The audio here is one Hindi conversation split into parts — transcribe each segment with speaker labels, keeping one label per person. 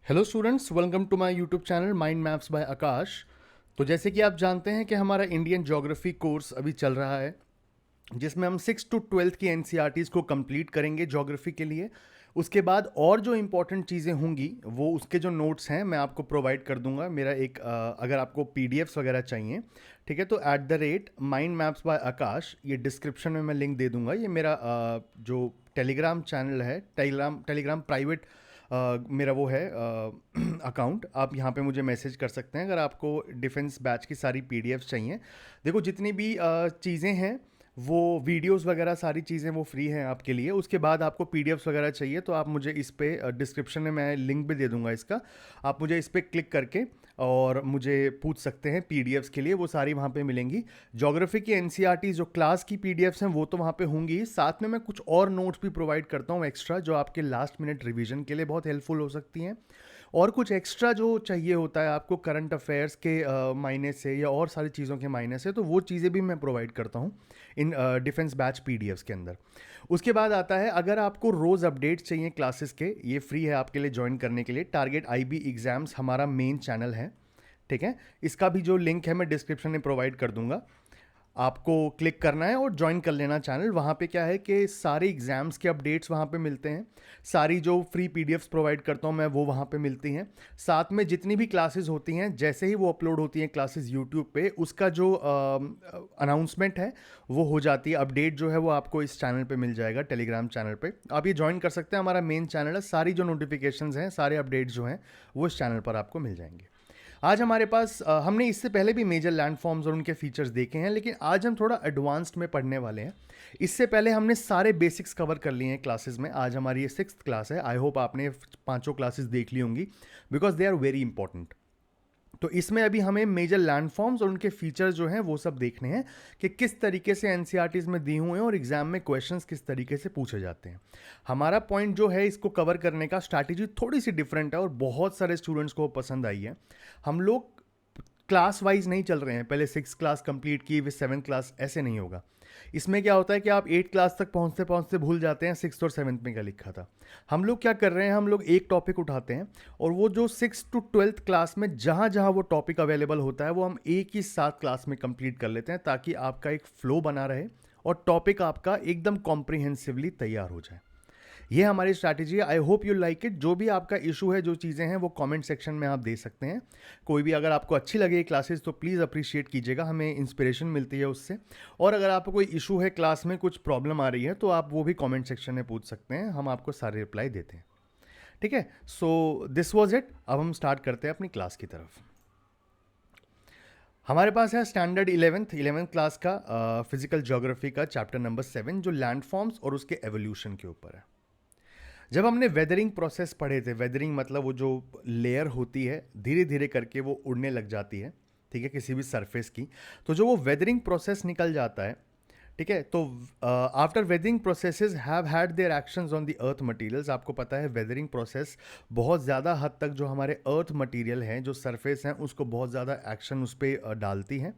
Speaker 1: Hello students, welcome to my YouTube channel mind maps by Aakash. तो जैसे कि आप जानते हैं कि हमारा इंडियन ज्योग्राफी कोर्स अभी चल रहा है, जिसमें हम 6 to 12 की एनसीईआरटीज़ को कंप्लीट करेंगे ज्योग्राफी के लिए। उसके बाद और जो इम्पोर्टेंट चीज़ें होंगी वो उसके जो नोट्स हैं मैं आपको प्रोवाइड कर दूंगा। मेरा एक अगर आपको पीडीएफ्स वगैरह चाहिए, ठीक है, तो @माइंड मैप्स बाय आकाश, ये डिस्क्रिप्शन में मैं लिंक दे दूंगा। ये मेरा जो टेलीग्राम चैनल है, टेलीग्राम प्राइवेट मेरा वो है अकाउंट। आप यहाँ पे मुझे मैसेज कर सकते हैं अगर आपको डिफेंस बैच की सारी पीडीएफ्स चाहिए। देखो, जितनी भी चीज़ें हैं वो वीडियोस वगैरह सारी चीज़ें वो फ्री हैं आपके लिए। उसके बाद आपको पीडीएफ्स वगैरह चाहिए तो आप मुझे इस पे डिस्क्रिप्शन में मैं लिंक भी दे दूंगा इसका। आप मुझे इस पे क्लिक करके और मुझे पूछ सकते हैं पीडीएफ्स के लिए, वो सारी वहाँ पे मिलेंगी। ज्योग्राफी की एनसीईआरटी जो क्लास की पीडीएफ्स हैं वो तो वहाँ पे होंगी, साथ में मैं कुछ और नोट्स भी प्रोवाइड करता हूँ एक्स्ट्रा, जो आपके लास्ट मिनट रिवीजन के लिए बहुत हेल्पफुल हो सकती हैं। और कुछ एक्स्ट्रा जो चाहिए होता है आपको करंट अफेयर्स के मायने से या और सारी चीज़ों के मायने से, तो वो चीज़ें भी मैं प्रोवाइड करता हूँ इन डिफेंस बैच पीडीएफ्स के अंदर। उसके बाद आता है, अगर आपको रोज़ अपडेट्स चाहिए क्लासेस के, ये फ्री है आपके लिए ज्वाइन करने के लिए। टारगेट आईबी एग्जाम्स हमारा मेन चैनल है, ठीक है। इसका भी जो लिंक है मैं डिस्क्रिप्शन में प्रोवाइड कर दूंगा। आपको क्लिक करना है और ज्वाइन कर लेना चैनल। वहाँ पे क्या है कि सारे एग्जाम्स के अपडेट्स वहाँ पे मिलते हैं। सारी जो फ्री पीडीएफ्स प्रोवाइड करता हूँ मैं वो वहाँ पे मिलती हैं। साथ में जितनी भी क्लासेस होती हैं, जैसे ही वो अपलोड होती हैं क्लासेस यूट्यूब पे, उसका जो अनाउंसमेंट है वो हो जाती है। अपडेट जो है वो आपको इस चैनल पे मिल जाएगा, टेलीग्राम चैनल पे। आप ये ज्वाइन कर सकते हैं, हमारा मेन चैनल है। सारी जो नोटिफिकेशंस हैं, सारे अपडेट्स जो हैं वो इस चैनल पर आपको मिल जाएंगे। आज हमारे पास हमने इससे पहले भी मेजर लैंडफॉर्म्स और उनके फीचर्स देखे हैं, लेकिन आज हम थोड़ा एडवांस्ड में पढ़ने वाले हैं। इससे पहले हमने सारे बेसिक्स कवर कर लिए हैं क्लासेस में। आज हमारी ये 6th क्लास है। आई होप आपने पांचों क्लासेस देख ली होंगी, because they are very important. तो इसमें अभी हमें मेजर लैंडफॉर्म्स और उनके फीचर्स जो हैं वो सब देखने हैं कि किस तरीके से एनसीईआरटीज में दी हुए हैं और एग्जाम में क्वेश्चंस किस तरीके से पूछे जाते हैं। हमारा पॉइंट जो है इसको कवर करने का स्ट्रैटेजी थोड़ी सी डिफरेंट है और बहुत सारे स्टूडेंट्स को पसंद आई है। हम लोग क्लास वाइज नहीं चल रहे हैं, पहले 6 क्लास कंप्लीट की फिर 7 क्लास, ऐसे नहीं होगा। इसमें क्या होता है कि आप 8 क्लास तक पहुंचते पहुंचते भूल जाते हैं 6th और 7th में क्या लिखा था। हम लोग क्या कर रहे हैं, हम लोग एक टॉपिक उठाते हैं और वो जो 6 to 12 क्लास में जहां जहां वो टॉपिक अवेलेबल होता है वो हम एक ही साथ क्लास में कंप्लीट कर लेते हैं, ताकि आपका एक फ्लो बना रहे और टॉपिक आपका एकदम कॉम्प्रिहेंसिवली तैयार हो जाए। ये हमारी स्ट्रैटेजी है। I hope you like it. जो भी आपका इशू है, जो चीज़ें हैं, वो कमेंट सेक्शन में आप दे सकते हैं। कोई भी अगर आपको अच्छी लगे ये क्लासेस तो प्लीज़ अप्रिशिएट कीजिएगा, हमें इंस्पिरेशन मिलती है उससे। और अगर आपको कोई इशू है, क्लास में कुछ प्रॉब्लम आ रही है, तो आप वो भी कमेंट सेक्शन में पूछ सकते हैं, हम आपको सारे रिप्लाई देते हैं। ठीक है, सो दिस वॉज इट। अब हम स्टार्ट करते हैं अपनी क्लास की तरफ। हमारे पास है स्टैंडर्ड 11th क्लास का फिजिकल ज्योग्राफी का चैप्टर नंबर 7, जो लैंडफॉर्म्स और उसके एवोल्यूशन के ऊपर है। जब हमने वेदरिंग प्रोसेस पढ़े थे, वेदरिंग मतलब वो जो लेयर होती है धीरे धीरे करके वो उड़ने लग जाती है, ठीक है, किसी भी सरफेस की। तो जो वो वेदरिंग प्रोसेस निकल जाता है, ठीक है, तो after weathering processes have had their actions on the earth materials. आपको पता है वेदरिंग प्रोसेस बहुत ज़्यादा हद तक जो हमारे अर्थ मटेरियल हैं, जो सरफेस हैं, उसको बहुत ज़्यादा एक्शन उस पर डालती हैं,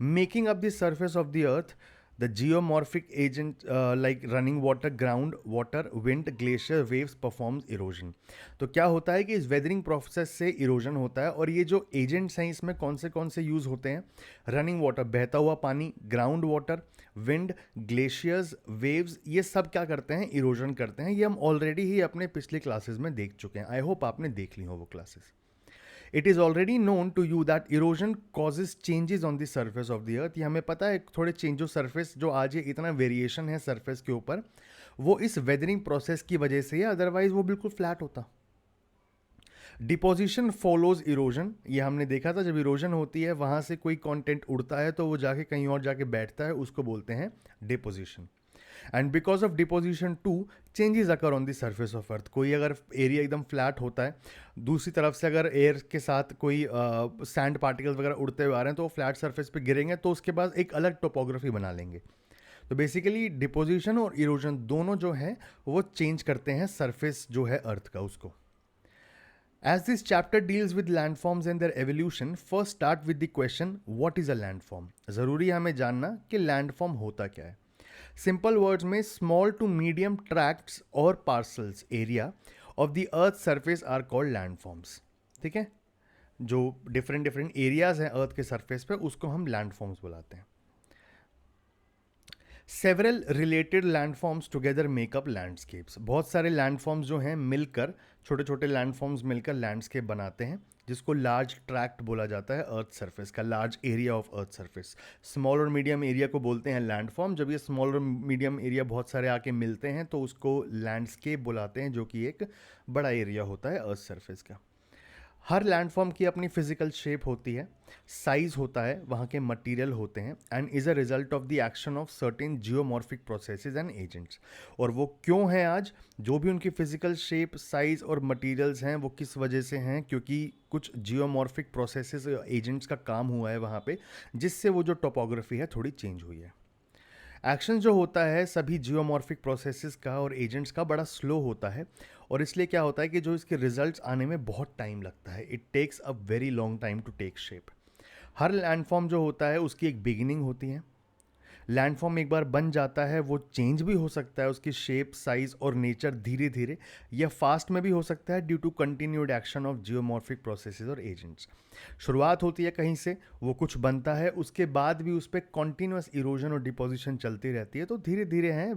Speaker 1: making up the surface of the earth the geomorphic agent like running water, ground water, wind, glacier, waves performs erosion। तो क्या होता है कि इस वेदरिंग प्रोसेस से इरोजन होता है, और ये जो एजेंट्स हैं इसमें कौन से यूज़ होते हैं? रनिंग वाटर, बहता हुआ पानी, ground water, wind, glaciers, waves, ये सब क्या करते हैं? इरोजन करते हैं। ये हम ऑलरेडी ही अपने पिछले क्लासेस में देख चुके हैं। आई होप आपने देख ली हो वो classes. It is already known to you that erosion causes changes on the surface of the earth. ये हमें पता है, थोड़े चेंज, जो सर्फेस जो आज ये इतना वेरिएशन है सर्फेस के ऊपर, वो इस वेदरिंग प्रोसेस की वजह से है, अदरवाइज वो बिल्कुल फ्लैट होता। Deposition follows erosion. ये हमने देखा था, जब इरोजन होती है वहाँ से कोई कंटेंट उड़ता है तो वो जाके कहीं और जाके बैठता है, उसको बोलते हैं deposition. And because of deposition too changes occur on the surface of earth. कोई अगर एरिया एकदम फ्लैट होता है, दूसरी तरफ से अगर एयर के साथ कोई सैंड पार्टिकल्स वगैरह उड़ते हुए आ रहे हैं तो वो फ्लैट सर्फेस पे गिरेंगे, तो उसके बाद एक अलग टोपोग्राफी बना लेंगे। तो बेसिकली डिपोजिशन और इरोजन दोनों जो है वो चेंज करते हैं सरफेस जो है अर्थ का, उसको। As this chapter deals with landforms and their evolution, first start with the question, what is a landform? ज़रूरी है हमें जानना कि लैंडफॉर्म होता क्या है। सिंपल वर्ड्स में, स्मॉल टू मीडियम ट्रैक्ट्स और parcels area of the earth surface are called landforms. ठीक है, जो डिफरेंट डिफरेंट एरियाज हैं अर्थ के सरफेस पे उसको हम लैंडफॉर्म्स बुलाते हैं। Several related landforms together makeup landscapes. बहुत सारे लैंडफॉर्म्स जो हैं मिलकर, छोटे छोटे लैंडफॉर्म्स मिलकर लैंडस्केप बनाते हैं, जिसको लार्ज ट्रैक्ट बोला जाता है अर्थ सरफेस का, large area of earth surface. Small और मीडियम एरिया को बोलते हैं लैंडफॉर्म। जब ये स्मॉल और मीडियम एरिया बहुत सारे आके मिलते हैं तो उसको लैंडस्केप बुलाते हैं, जो कि एक बड़ा एरिया होता है अर्थ सरफेस का। हर लैंडफॉर्म की अपनी फिजिकल शेप होती है, साइज होता है, वहाँ के मटेरियल होते हैं, and is a result of the action of certain geomorphic processes and agents. और वो क्यों हैं आज, जो भी उनकी फिजिकल शेप, साइज और मटेरियल्स हैं वो किस वजह से हैं, क्योंकि कुछ जियोमॉर्फिक प्रोसेसेस एजेंट्स का काम हुआ है वहाँ पे, जिससे वो जो टोपोग्राफी है थोड़ी चेंज हुई है। एक्शन जो होता है सभी जियोमॉर्फिक प्रोसेसेस का और एजेंट्स का बड़ा स्लो होता है, और इसलिए क्या होता है कि जो इसके रिजल्ट्स आने में बहुत टाइम लगता है। It takes a very long time to take shape. हर लैंडफॉर्म जो होता है उसकी एक बिगिनिंग होती है। लैंडफॉर्म एक बार बन जाता है वो चेंज भी हो सकता है, उसकी शेप, साइज और नेचर धीरे धीरे या फास्ट में भी हो सकता है, due to continued action of geomorphic processes और एजेंट्स। शुरुआत होती है कहीं से, वो कुछ बनता है, उसके बाद भी उस पर कॉन्टीन्यूस इरोजन और डिपोजिशन चलती रहती है, तो धीरे धीरे हैं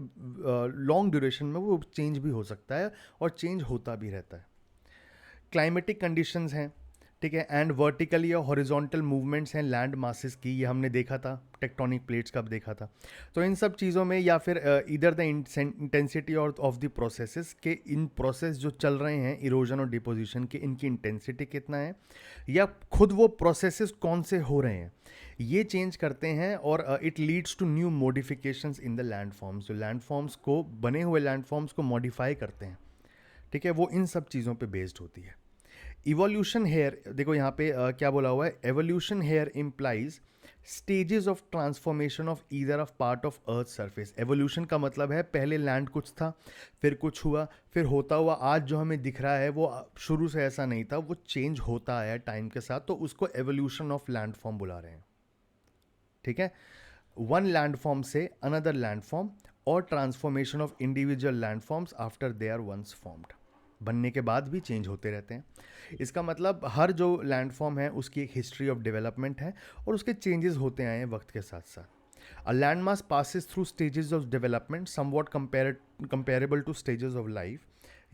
Speaker 1: लॉन्ग ड्यूरेशन में वो चेंज भी हो सकता है और चेंज होता भी रहता है। क्लाइमेटिक कंडीशंस हैं, ठीक है, एंड वर्टिकल या हॉरिजॉन्टल मूवमेंट्स हैं लैंड मासेस की, ये हमने देखा था टेक्टोनिक प्लेट्स कब देखा था। तो इन सब चीज़ों में, या फिर इधर द इंटेंसिटी और ऑफ द प्रोसेसेस के, इन प्रोसेस जो चल रहे हैं इरोजन और डिपोजिशन के, इनकी इंटेंसिटी कितना है, या खुद वो प्रोसेसेस कौन से हो रहे हैं, ये चेंज करते हैं, और it leads to new modifications in the landforms. जो लैंडफॉर्म्स को, बने हुए लैंडफॉर्म्स को मॉडिफाई करते हैं, ठीक है, वो इन सब चीज़ों पे बेस्ड होती है। इवोल्यूशन हेयर, देखो यहाँ पे क्या बोला हुआ है, evolution here implies stages of transformation of either of part of earth surface. Evolution का मतलब है पहले लैंड कुछ था, फिर कुछ हुआ, फिर होता हुआ आज जो हमें दिख रहा है वो शुरू से ऐसा नहीं था, वो चेंज होता है टाइम के साथ, तो उसको एवोल्यूशन ऑफ लैंडफॉर्म बुला रहे हैं। ठीक है, वन लैंडफॉर्म से अनदर लैंडफॉर्म, और transformation of individual landforms after they are once formed. बनने के बाद भी चेंज होते रहते हैं। इसका मतलब हर जो लैंडफॉर्म है उसकी एक हिस्ट्री ऑफ डेवलपमेंट है, और उसके चेंजेस होते आए हैं वक्त के साथ साथ। A land mass passes through stages of development somewhat comparable two stages of life.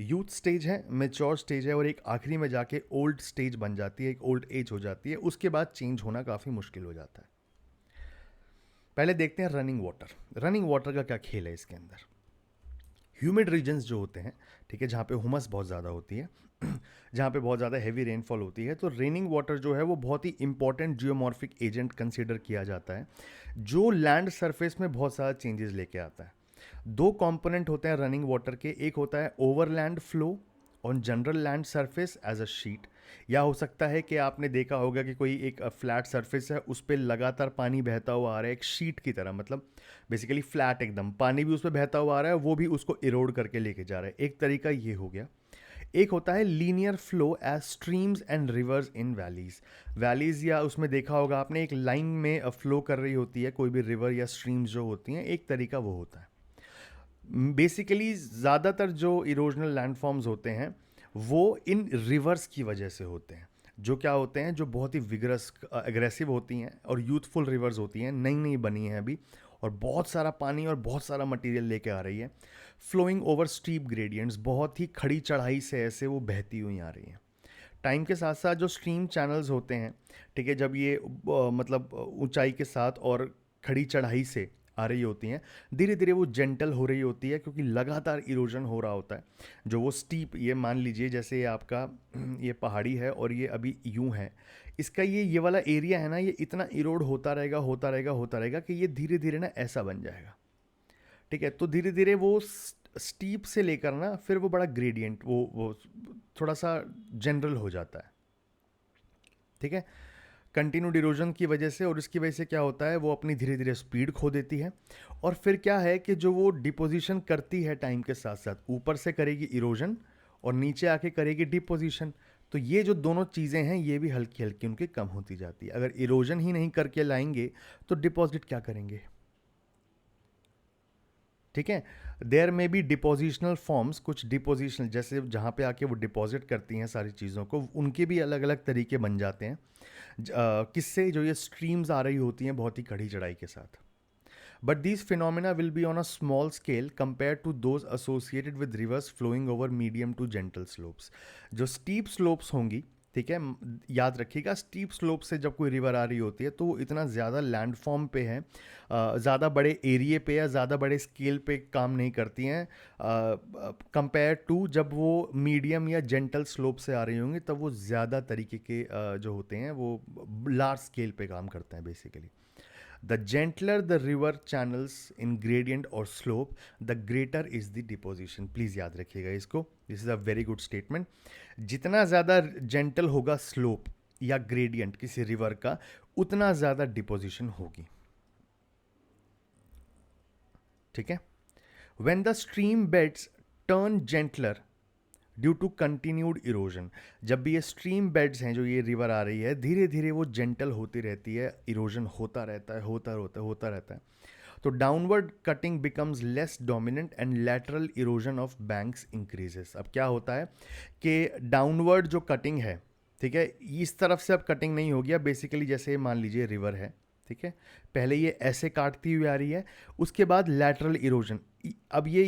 Speaker 1: Youth stage है, मेच्योर स्टेज है, और एक आखिरी में जाके ओल्ड स्टेज बन जाती है, एक ओल्ड एज हो जाती है, उसके बाद चेंज होना काफ़ी मुश्किल हो जाता है। पहले देखते हैं रनिंग वाटर। रनिंग वाटर का क्या खेल है इसके अंदर। ह्यूमिड रीजन्स जो होते हैं, ठीक है, जहाँ पे हुमस बहुत ज़्यादा होती है, जहाँ पे बहुत ज़्यादा हैवी रेनफॉल होती है, तो रेनिंग वाटर जो है वो बहुत ही इंपॉर्टेंट जियोमॉर्फिक एजेंट कंसीडर किया जाता है, जो लैंड सरफेस में बहुत सारा चेंजेस लेके आता है। दो कंपोनेंट होते हैं रनिंग वाटर के, एक होता है overland flow on general land surface as a sheet, या हो सकता है कि आपने देखा होगा कि कोई एक फ्लैट सरफेस है, उस पर लगातार पानी बहता हुआ आ रहा है एक शीट की तरह, मतलब बेसिकली फ्लैट एकदम, पानी भी उस पर बहता हुआ आ रहा है, वो भी उसको इरोड करके लेके जा रहा है, एक तरीका ये हो गया। एक होता है linear flow as streams and rivers in valleys. Valleys, या उसमें देखा होगा आपने एक लाइन में फ्लो कर रही होती है कोई भी रिवर या स्ट्रीम्स जो होती हैं, एक तरीका वो होता है। बेसिकली ज़्यादातर जो इरोजनल लैंडफॉर्म्स होते हैं वो इन रिवर्स की वजह से होते हैं, जो क्या होते हैं, जो बहुत ही विगरस, एग्रेसिव होती हैं और यूथफुल रिवर्स होती हैं, नई नई बनी हैं अभी, और बहुत सारा पानी और बहुत सारा मटेरियल लेके आ रही है, फ्लोइंग ओवर स्टीप ग्रेडियंट्स, बहुत ही खड़ी चढ़ाई से ऐसे वो बहती हुई आ रही हैं। टाइम के साथ साथ जो स्ट्रीम चैनल्स होते हैं, ठीक है, जब ये मतलब ऊंचाई के साथ और खड़ी चढ़ाई से आ रही होती हैं, धीरे धीरे वो जेंटल हो रही होती है, क्योंकि लगातार इरोजन हो रहा होता है। जो वो स्टीप, ये मान लीजिए जैसे ये आपका ये पहाड़ी है और ये अभी यूं है, इसका ये वाला एरिया है ना, ये इतना इरोड होता रहेगा होता रहेगा होता रहेगा कि ये धीरे धीरे ना ऐसा बन जाएगा। ठीक है, तो धीरे धीरे वो स्टीप से लेकर ना फिर वो बड़ा ग्रेडियंट, वो थोड़ा सा जनरल हो जाता है। ठीक है, कंटिन्यूड इरोजन की वजह से, और इसकी वजह से क्या होता है, वो अपनी धीरे धीरे स्पीड खो देती है, और फिर क्या है कि जो वो डिपोजिशन करती है टाइम के साथ साथ, ऊपर से करेगी इरोजन और नीचे आके करेगी डिपोजिशन, तो ये जो दोनों चीज़ें हैं ये भी हल्की हल्की उनकी कम होती जाती है। अगर इरोजन ही नहीं करके लाएंगे तो डिपॉजिट क्या करेंगे। ठीक है, देयर में बी डिपोजिशनल फॉर्म्स, कुछ डिपोजिशनल जैसे जहाँ पे आके वो डिपॉजिट करती हैं सारी चीज़ों को, उनके भी अलग अलग तरीके बन जाते हैं। किससे, जो ये स्ट्रीम्स आ रही होती हैं बहुत ही कड़ी चढ़ाई के साथ। But these phenomena will be on a small scale compared to those associated with rivers flowing over medium to gentle slopes. जो steep slopes होंगी, ठीक है, याद रखिएगा, स्टीप स्लोप से जब कोई रिवर आ रही होती है तो वो इतना ज़्यादा लैंड फॉर्म पे है, ज़्यादा बड़े एरिए पे या ज़्यादा बड़े स्केल पे काम नहीं करती हैं कंपेयर टू जब वो मीडियम या जेंटल स्लोप से आ रही होंगी, तब वो ज़्यादा तरीके के जो होते हैं वो लार्ज स्केल पे काम करते हैं basically. The gentler the river channels in gradient or slope, the greater is the deposition. Please याद रखिएगा इसको, this is a very good statement. जितना ज़्यादा जेंटल होगा स्लोप या ग्रेडियंट किसी रिवर का, उतना ज़्यादा डिपोजिशन होगी, ठीक है। When the stream beds turn gentler due to continued erosion, जब भी ये स्ट्रीम बेड्स हैं, जो ये रिवर आ रही है, धीरे धीरे वो जेंटल होती रहती है, इरोजन होता रहता है, होता रहता है, तो downward cutting becomes less dominant and lateral erosion of banks increases. अब क्या होता है कि डाउनवर्ड जो कटिंग है, ठीक है, इस तरफ से अब कटिंग नहीं होगी, अब बेसिकली जैसे मान लीजिए रिवर है, ठीक है, पहले ये ऐसे काटती हुई आ रही है, उसके बाद लैटरल इरोजन, अब ये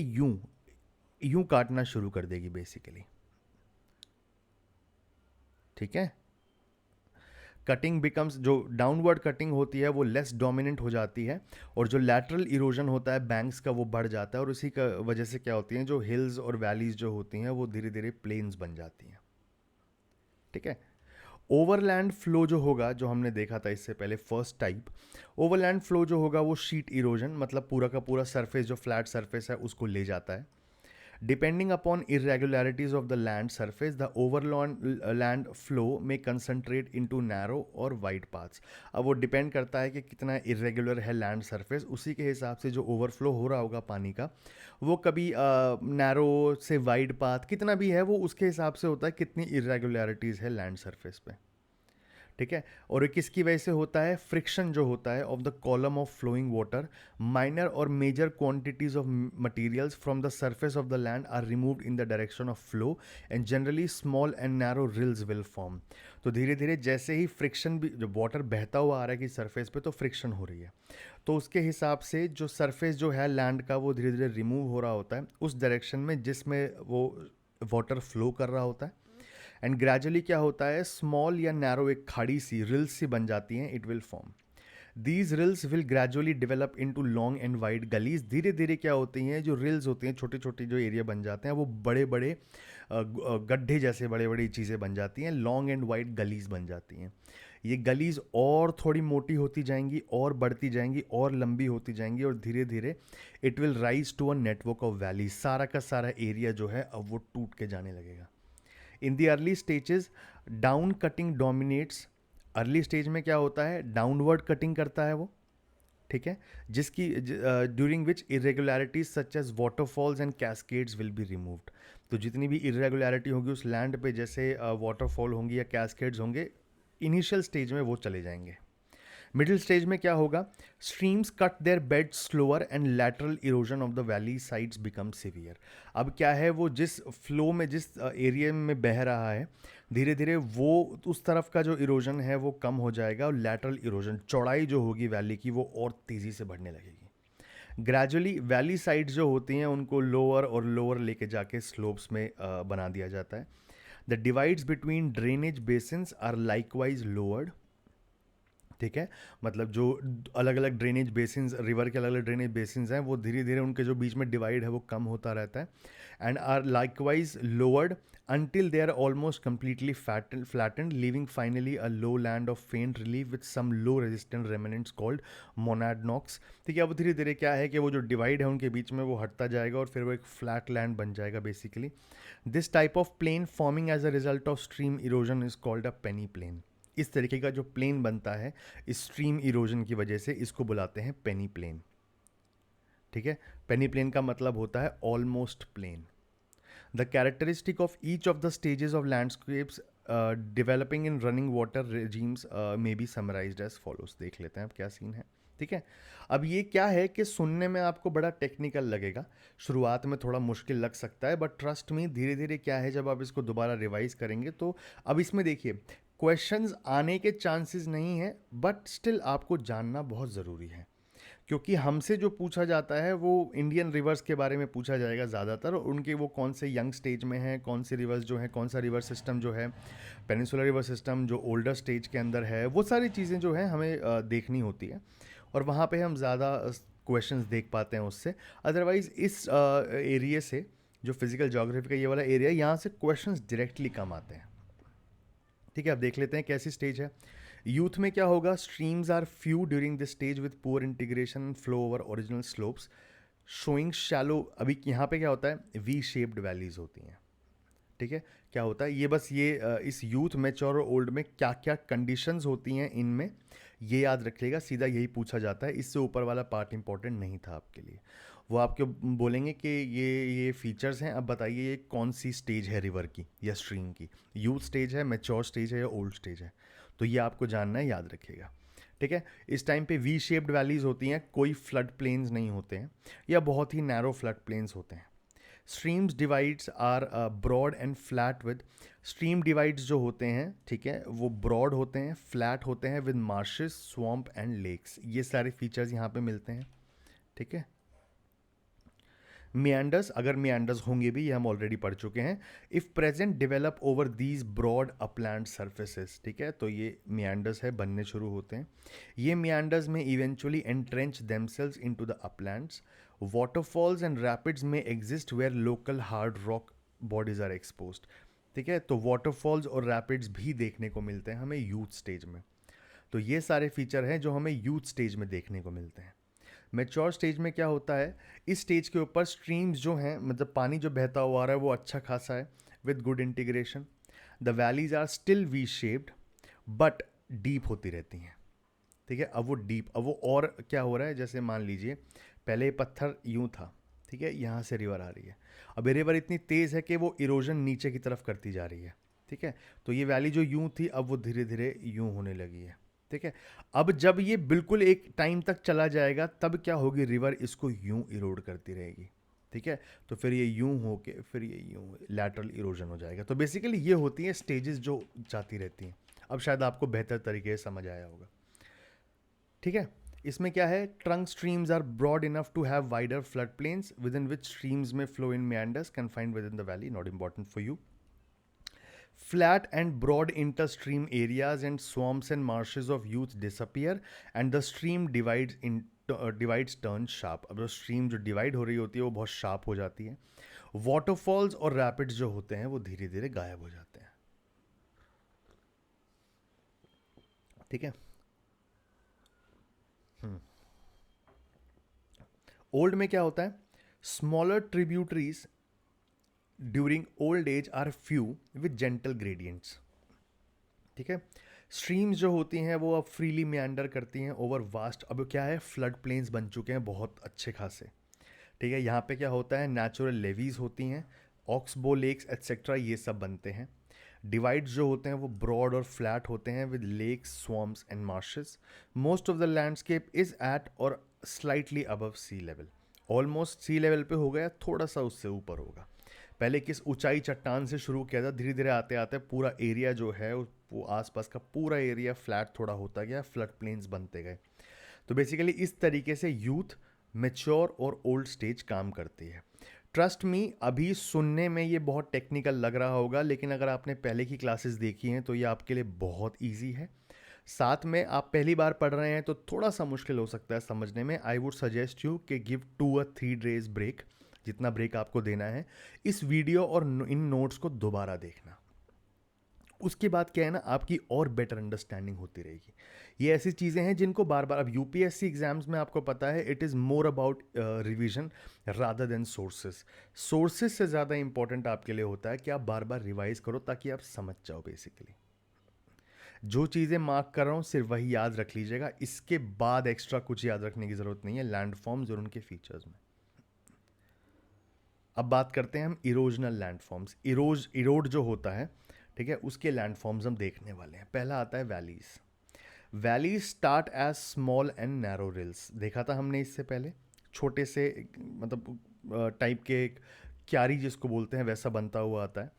Speaker 1: यूं काटना शुरू कर देगी बेसिकली, ठीक है। कटिंग बिकम्स, जो डाउनवर्ड कटिंग होती है वो लेस डोमिनेंट हो जाती है, और जो लैटरल इरोजन होता है बैंक्स का वो बढ़ जाता है, और उसी का वजह से क्या होती हैं, जो हिल्स और वैलीज जो होती हैं वो धीरे धीरे प्लेन्स बन जाती हैं, ठीक है। ओवरलैंड फ्लो जो होगा, जो हमने देखा था इससे पहले फर्स्ट टाइप, ओवरलैंड फ्लो जो होगा वो शीट इरोजन, मतलब पूरा का पूरा सरफेस जो फ्लैट सरफेस है उसको ले जाता है। Depending upon irregularities of the land surface, the overland flow may concentrate into narrow और wide paths. अब वो डिपेंड करता है कि कितना इरेगुलर है लैंड सरफेस, उसी के हिसाब से जो ओवरफ्लो हो रहा होगा पानी का, वो कभी नैरो से वाइड पाथ कितना भी है, वो उसके हिसाब से होता है कितनी इरेगुलरिटीज़ है लैंड सरफेस पे, ठीक है। और ये किसकी वजह से होता है, फ्रिक्शन जो होता है of the column of flowing water, minor और major quantities of materials from the surface of the land are removed in the direction of flow, and generally small and narrow rills will form. तो धीरे धीरे जैसे ही फ्रिक्शन भी, जो वाटर बहता हुआ आ रहा है कि सरफेस पे, तो फ्रिक्शन हो रही है, तो उसके हिसाब से जो सरफेस जो है लैंड का वो धीरे धीरे रिमूव हो रहा होता है उस डायरेक्शन में जिसमें वो वाटर फ्लो कर रहा होता है, एंड ग्रेजुअली क्या होता है, स्मॉल या नैरो एक खाड़ी सी रिल्स सी बन जाती हैं, it will form. These rills will gradually develop into long and wide gullies. धीरे धीरे क्या होती हैं, जो रिल्स होती हैं, छोटे छोटे जो एरिया बन जाते हैं, वो बड़े बड़े गड्ढे जैसे बड़े बड़ी चीज़ें बन जाती हैं, लॉन्ग एंड वाइड गलीज बन जाती हैं। ये गलीज और थोड़ी मोटी होती जाएंगी और बढ़ती जाएंगी और लंबी होती जाएंगी, और धीरे धीरे it will rise to a network of valleys. सारा का सारा एरिया जो है अब वो टूट के जाने लगेगा। In the early stages down cutting dominates. Early stage में क्या होता है, डाउनवर्ड कटिंग करता है वो, ठीक है, जिसकी during which irregularities such as waterfalls and cascades will be removed. तो जितनी भी इरेगुलरिटी होगी उस लैंड पे, जैसे वाटरफॉल होंगी या कैस्केड्स होंगे, इनिशियल स्टेज में वो चले जाएंगे। मिडिल स्टेज में क्या होगा, streams cut their bed slower and lateral erosion of the valley sides become severe. अब क्या है, वो जिस फ्लो में, जिस एरिया में बह रहा है, धीरे धीरे वो उस तरफ का जो इरोजन है वो कम हो जाएगा, और लैटरल इरोजन, चौड़ाई जो होगी वैली की, वो और तेज़ी से बढ़ने लगेगी। ग्रेजुअली वैली साइड्स जो होती हैं उनको लोअर और लोअर लेके जाके स्लोप्स में बना दिया जाता है। The divides between drainage basins are likewise lowered, ठीक है, मतलब जो अलग अलग ड्रेनेज बेसिन्स, रिवर के अलग अलग ड्रेनेज बेसिन्स हैं, वो धीरे धीरे उनके जो बीच में डिवाइड है वो कम होता रहता है, and are likewise lowered until they are almost completely flattened, leaving finally a low land of faint relief with some low resistant remnants called monadnocks। ठीक है, अब धीरे धीरे क्या है कि वो जो डिवाइड है उनके बीच में वो हटता जाएगा और फिर वो एक फ्लैट लैंड बन जाएगा basically. This type of plain forming as a result of stream erosion is called a peneplain. इस तरीके का जो प्लेन बनता है इस स्ट्रीम इरोजन की वजह से, इसको बुलाते हैं पेनी प्लेन। ठीक है, पेनी प्लेन का मतलब होता है almost plain. The characteristic of each of the stages of landscapes developing in running water regimes may be summarized as follows। देख लेते हैं अब क्या सीन है। ठीक है। अब ये क्या है कि सुनने में आपको बड़ा टेक्निकल लगेगा, शुरुआत में थोड़ा मुश्किल लग सकता है, बट ट्रस्ट मी धीरे धीरे क्या है, जब आप इसको दोबारा रिवाइज करेंगे तो अब इसमें देखिए क्वेश्चंस आने के चांसेस नहीं है, बट स्टिल आपको जानना बहुत ज़रूरी है, क्योंकि हमसे जो पूछा जाता है वो इंडियन रिवर्स के बारे में पूछा जाएगा ज़्यादातर, और उनके वो कौन से यंग स्टेज में हैं, कौन से रिवर्स जो हैं, कौन सा रिवर सिस्टम जो है, पेनिनसुलर रिवर सिस्टम जो ओल्डर स्टेज के अंदर है, वो सारी चीज़ें जो हैं हमें देखनी होती है, और वहाँ पे हम ज़्यादा क्वेश्चंस देख पाते हैं उससे। अदरवाइज़ इस एरिया से, जो फिजिकल ज्योग्राफी का ये वाला एरिया, यहाँ से क्वेश्चंस डायरेक्टली कम आते हैं। ठीक है, अब देख लेते हैं कैसी स्टेज है। यूथ में क्या होगा, streams are few during this stage with poor integration and flow over original slopes showing shallow. अभी यहाँ पे क्या होता है, वी शेप्ड वैलीज होती हैं। ठीक है, क्या होता है ये, बस ये इस यूथ, मैच्योर और ओल्ड में क्या क्या कंडीशंस होती हैं इनमें, ये याद रखिएगा, सीधा यही पूछा जाता है, इससे ऊपर वाला पार्ट इंपॉर्टेंट नहीं था आपके लिए। वो आपके बोलेंगे कि ये फीचर्स हैं, अब बताइए ये कौन सी स्टेज है रिवर की या स्ट्रीम की, यूथ स्टेज है, मैच्योर स्टेज है या ओल्ड स्टेज है, तो ये आपको जानना है, याद रखिएगा। ठीक है, इस टाइम पे वी शेप्ड वैलीज होती हैं, कोई फ्लड प्लेन्स नहीं होते हैं, या बहुत ही नैरो फ्लड प्लेन्स होते हैं। Streams divides are broad and flat with, stream divides जो होते हैं, ठीक है, वो ब्रॉड होते हैं, फ्लैट होते हैं, with marches, swamp and lakes, ये सारे फीचर्स यहाँ पे मिलते हैं। ठीक है, मियांडर्स, अगर मियांडर्स होंगे भी, ये हम ऑलरेडी पढ़ चुके हैं, if present develop over these broad upland surfaces. ठीक है, तो ये मियांडर्स है, बनने शुरू होते हैं। ये मियांडर्स में eventually entrench themselves into the uplands. Waterfalls and rapids may exist where local hard rock bodies are exposed. ठीक है, तो वाटरफॉल्स और रैपिड्स भी देखने को मिलते हैं हमें यूथ स्टेज में। तो ये सारे फीचर हैं जो हमें यूथ स्टेज में देखने को मिलते हैं। मैच्योर स्टेज में क्या होता है, इस स्टेज के ऊपर स्ट्रीम्स जो हैं, मतलब पानी जो बहता हुआ आ रहा है वो अच्छा खासा है, with good integration. The valleys are still V shaped but deep होती रहती हैं। ठीक है, अब वो डीप, अब वो और क्या हो रहा है, जैसे मान लीजिए पहले ये पत्थर यूं था, ठीक है, यहाँ से रिवर आ रही है, अब ये रिवर इतनी तेज़ है कि वो इरोजन नीचे की तरफ करती जा रही है। ठीक है, तो ये वैली जो यूं थी अब वो धीरे धीरे यूं होने लगी है। ठीक है, अब जब ये बिल्कुल एक टाइम तक चला जाएगा तब क्या होगी, रिवर इसको यूं इरोड करती रहेगी। ठीक है, तो फिर ये यूं होके फिर ये यूं लैटरल इरोजन हो जाएगा। तो बेसिकली ये होती हैं स्टेजेस जो जाती रहती हैं। अब शायद आपको बेहतर तरीके से समझ आया होगा। ठीक है, इसमें क्या है, trunk streams are broad enough to have wider flood plains within which streams may flow in meanders confined within the valley, not important for you. Flat and broad interstream areas and swamps and marshes of youth disappear and the stream divides turn sharp. अब जो स्ट्रीम जो डिवाइड हो रही होती है वो बहुत शार्प हो जाती है। वाटरफॉल्स और रैपिड्स जो होते हैं वो धीरे धीरे गायब हो जाते हैं। ठीक है, ओल्ड में क्या होता है, smaller tributaries during old age are few with gentle gradients. ठीक है, स्ट्रीम्स जो होती हैं वो अब फ्रीली meander करती हैं ओवर वास्ट, अब क्या है, फ्लड प्लेन्स बन चुके हैं बहुत अच्छे खासे। ठीक है, यहाँ पे क्या होता है, नेचुरल लेवीज होती हैं, ऑक्सबो लेक्स एट्सेट्रा ये सब बनते हैं। डिवाइड्स जो होते हैं वो ब्रॉड और फ्लैट होते हैं with lakes, swamps and marshes. Most of the landscape is at और slightly above sea level, almost sea level पे हो गया, थोड़ा सा उससे ऊपर होगा। पहले किस ऊंचाई चट्टान से शुरू किया था, धीरे धीरे आते आते पूरा एरिया जो है वो आसपास का पूरा एरिया फ्लैट थोड़ा होता गया, फ्लड प्लेन्स बनते गए। तो बेसिकली इस तरीके से यूथ, मैच्योर और ओल्ड स्टेज काम करती है। ट्रस्ट मी, अभी सुनने में ये बहुत टेक्निकल लग रहा होगा, लेकिन अगर आपने पहले की क्लासेस देखी हैं तो ये आपके लिए बहुत ईजी है। साथ में आप पहली बार पढ़ रहे हैं तो थोड़ा सा मुश्किल हो सकता है समझने में। आई वुड सजेस्ट यू कि गिव 2 or 3 days ब्रेक, जितना ब्रेक आपको देना है, इस वीडियो और इन नोट्स को दोबारा देखना। उसके बाद क्या है ना, आपकी और बेटर अंडरस्टैंडिंग होती रहेगी। ये ऐसी चीज़ें हैं जिनको बार बार, अब यूपीएससी एग्जाम्स में आपको पता है it is more about revision rather than sources. Sources से ज़्यादा इंपॉर्टेंट आपके लिए होता है कि आप बार बार रिवाइज करो ताकि आप समझ जाओ। बेसिकली जो चीज़ें मार्क कर रहा हूँ सिर्फ वही याद रख लीजिएगा, इसके बाद एक्स्ट्रा कुछ याद रखने की ज़रूरत नहीं है लैंडफॉर्म्स और उनके फीचर्स में। अब बात करते हैं हम इरोजनल लैंडफॉर्म्स। इरोड जो होता है, ठीक है, उसके लैंडफॉर्म्स हम देखने वाले हैं। पहला आता है valleys. Valleys start as small and narrow rills, देखा था हमने इससे पहले, छोटे से मतलब टाइप के एक क्यारी जिसको बोलते हैं वैसा बनता हुआ आता है।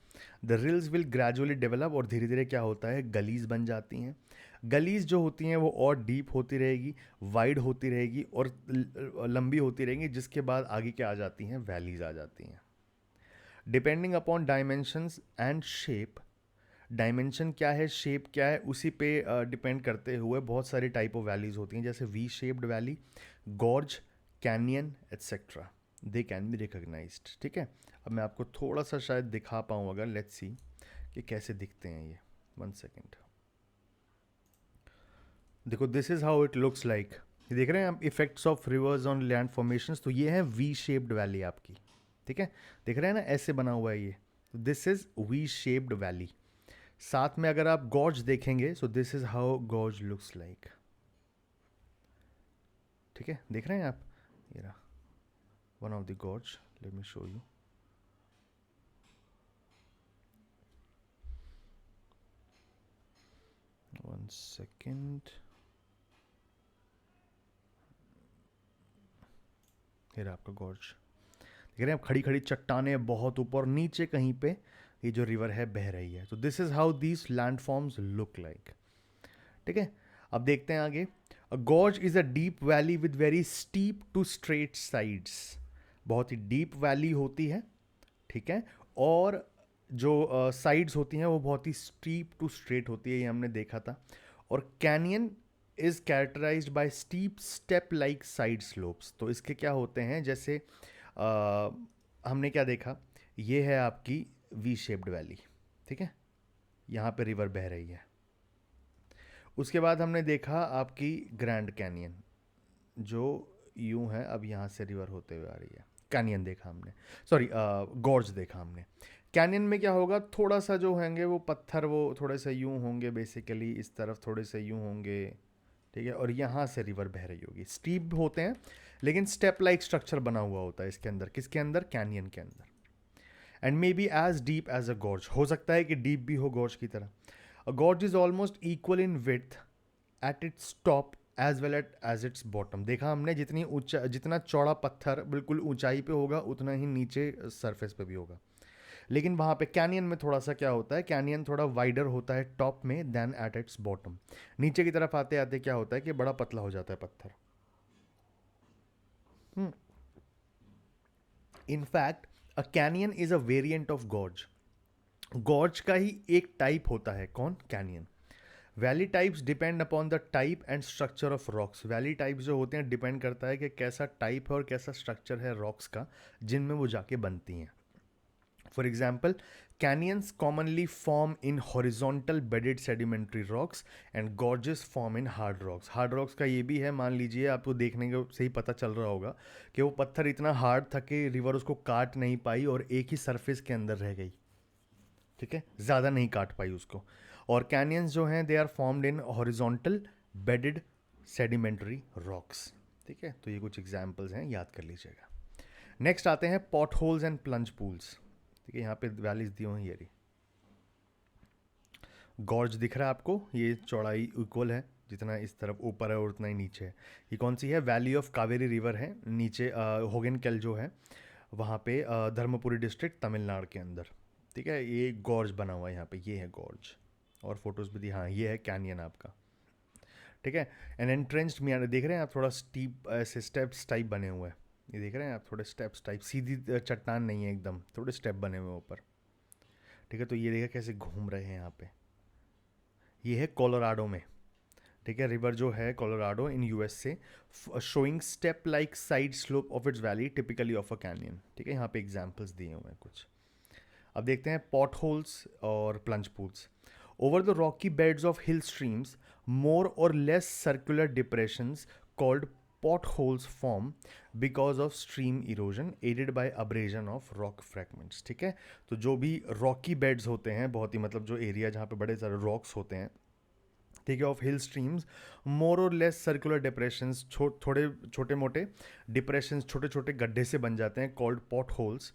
Speaker 1: The reels will gradually develop, और धीरे धीरे क्या होता है, गलीज बन जाती हैं। गलीज जो होती हैं वो और डीप होती रहेगी, वाइड होती रहेगी और लंबी होती रहेंगी, जिसके बाद आगे क्या आ जाती हैं, वैलीज आ जाती हैं। Depending upon dimensions and shape, dimension क्या है, शेप क्या है, उसी पे डिपेंड करते हुए बहुत सारी टाइप ऑफ वैलीज होती हैं, जैसे V shaped valley, gorge, canyon etcetera, they can be recognised. ठीक है, अब मैं आपको थोड़ा सा शायद दिखा पाऊँ, अगर लेट्स सी कि कैसे दिखते हैं ये। 1 सेकेंड, देखो this is how it looks like. ये देख रहे हैं आप, effects of reverse on land formations, तो ये है वी शेप्ड वैली आपकी। ठीक है, देख रहे हैं ना, ऐसे बना हुआ है ये, this is we shaped valley. साथ में अगर आप गॉर्ज देखेंगे, सो this is how gorge looks like. ठीक है, देख रहे हैं आप, ये रहा one of the gorge, let me show you. One second, ये रहा आपका गॉर्ज। देख रहे हैं आप, खड़ी खड़ी चट्टानें बहुत ऊपर, नीचे कहीं पे ये जो रिवर है बह रही है। तो this is how these landforms look like. ठीक है, अब देखते हैं आगे। A gorge is a deep valley with very steep to straight sides, बहुत ही डीप वैली होती है। ठीक है, और जो साइड्स होती हैं वो बहुत ही स्टीप टू स्ट्रेट होती है, ये हमने देखा था। और canyon is characterised by steep step like side slopes, तो इसके क्या होते हैं, जैसे हमने क्या देखा, ये है आपकी वी शेप्ड वैली। ठीक है, यहाँ पे रिवर बह रही है। उसके बाद हमने देखा आपकी ग्रैंड कैनियन, जो यूं है, अब यहाँ से रिवर होते हुए आ रही है। कैनियन देखा हमने, सॉरी गॉर्ज देखा हमने। कैनियन में क्या होगा, थोड़ा सा जो होंगे वो पत्थर, वो थोड़े से यूं होंगे, बेसिकली इस तरफ थोड़े से यूं होंगे। ठीक है, और यहाँ से रिवर बह रही होगी। स्टीप होते हैं, लेकिन स्टेप लाइक स्ट्रक्चर बना हुआ होता है इसके अंदर, किसके अंदर, कैनियन के अंदर। And may be as deep as a gorge, हो सकता है कि डीप भी हो गॉर्ज की तरह। A gorge is almost equal in width at its top as well as its bottom. देखा हमने, जितनी ऊंचा, जितना चौड़ा पत्थर बिल्कुल ऊंचाई पे होगा, उतना ही नीचे सरफेस पे भी होगा। लेकिन वहाँ पे कैनियन में थोड़ा सा क्या होता है, कैनियन थोड़ा वाइडर होता है टॉप में देन एट इट्स बॉटम। नीचे की तरफ आते आते क्या होता है कि बड़ा पतला हो जाता है पत्थर। In fact a canyon is a variant of gorge, gorge का ही एक टाइप होता है, कौन, canyon. Valley types depend upon the type and structure of rocks, valley types जो होते हैं डिपेंड करता है कि कैसा टाइप है और कैसा स्ट्रक्चर है रॉक्स का, जिनमें वो जाके बनती हैं। For example, canyons commonly form in horizontal bedded sedimentary rocks and gorges form in hard rocks. Hard rocks का ये भी है, मान लीजिए आपको देखने के से ही पता चल रहा होगा कि वो पत्थर इतना हार्ड था कि रिवर उसको काट नहीं पाई और एक ही सरफेस के अंदर रह गई। ठीक है, ज़्यादा नहीं काट पाई उसको। और कैनियंस जो हैं, they are formed in horizontal bedded sedimentary rocks. ठीक है, तो ये कुछ एग्जाम्पल्स हैं, याद कर लीजिएगा। नेक्स्ट आते हैं pot holes and plunge pools. ठीक है, यहाँ पे वैलीज दी हुई हैं, ये रही। गॉर्ज दिख रहा है आपको, ये चौड़ाई इक्वल है, जितना इस तरफ ऊपर है और उतना ही नीचे है। ये कौन सी है, वैली ऑफ कावेरी रिवर है, नीचे होगेनकेल जो है वहाँ पे, धर्मपुरी डिस्ट्रिक्ट तमिलनाडु के अंदर। ठीक है, ये गॉर्ज बना हुआ है यहाँ पे, ये है गॉर्ज, और फोटोज़ भी दी, हाँ ये है कैनियन आपका। ठीक है, एन एंट्रेंस्ड मियाँ, देख रहे हैं आप, थोड़ा स्टीप ऐसे स्टेप्स टाइप बने हुए हैं, ये देख रहे हैं आप, थोड़े स्टेप्स टाइप, सीधी चट्टान नहीं है एकदम, थोड़े स्टेप बने हुए हैं ऊपर। ठीक है, तो ये देखा कैसे घूम रहे हैं यहाँ पे, ये है कोलोराडो में। ठीक है, रिवर जो है कोलोराडो इन यूएस से, showing step like side slope of its valley typically of a canyon. ठीक है, यहाँ पे एग्जाम्पल्स दिए हुए हैं कुछ। अब देखते हैं पॉट होल्स और plunge pools. Over the rocky beds of hill streams, more और less circular depressions called pot holes form because of stream erosion aided by abrasion of rock fragments. ठीक है, तो जो भी रॉकी बेड्स होते हैं, बहुत ही मतलब जो एरिया जहाँ पे बड़े सारे रॉक्स होते हैं, ठीक है, ऑफ हिल स्ट्रीम्स, मोर और लेस सर्कुलर डिप्रेशंस, थोड़े छोटे मोटे डिप्रेशंस, छोटे छोटे गड्ढे से बन जाते हैं, called pot holes.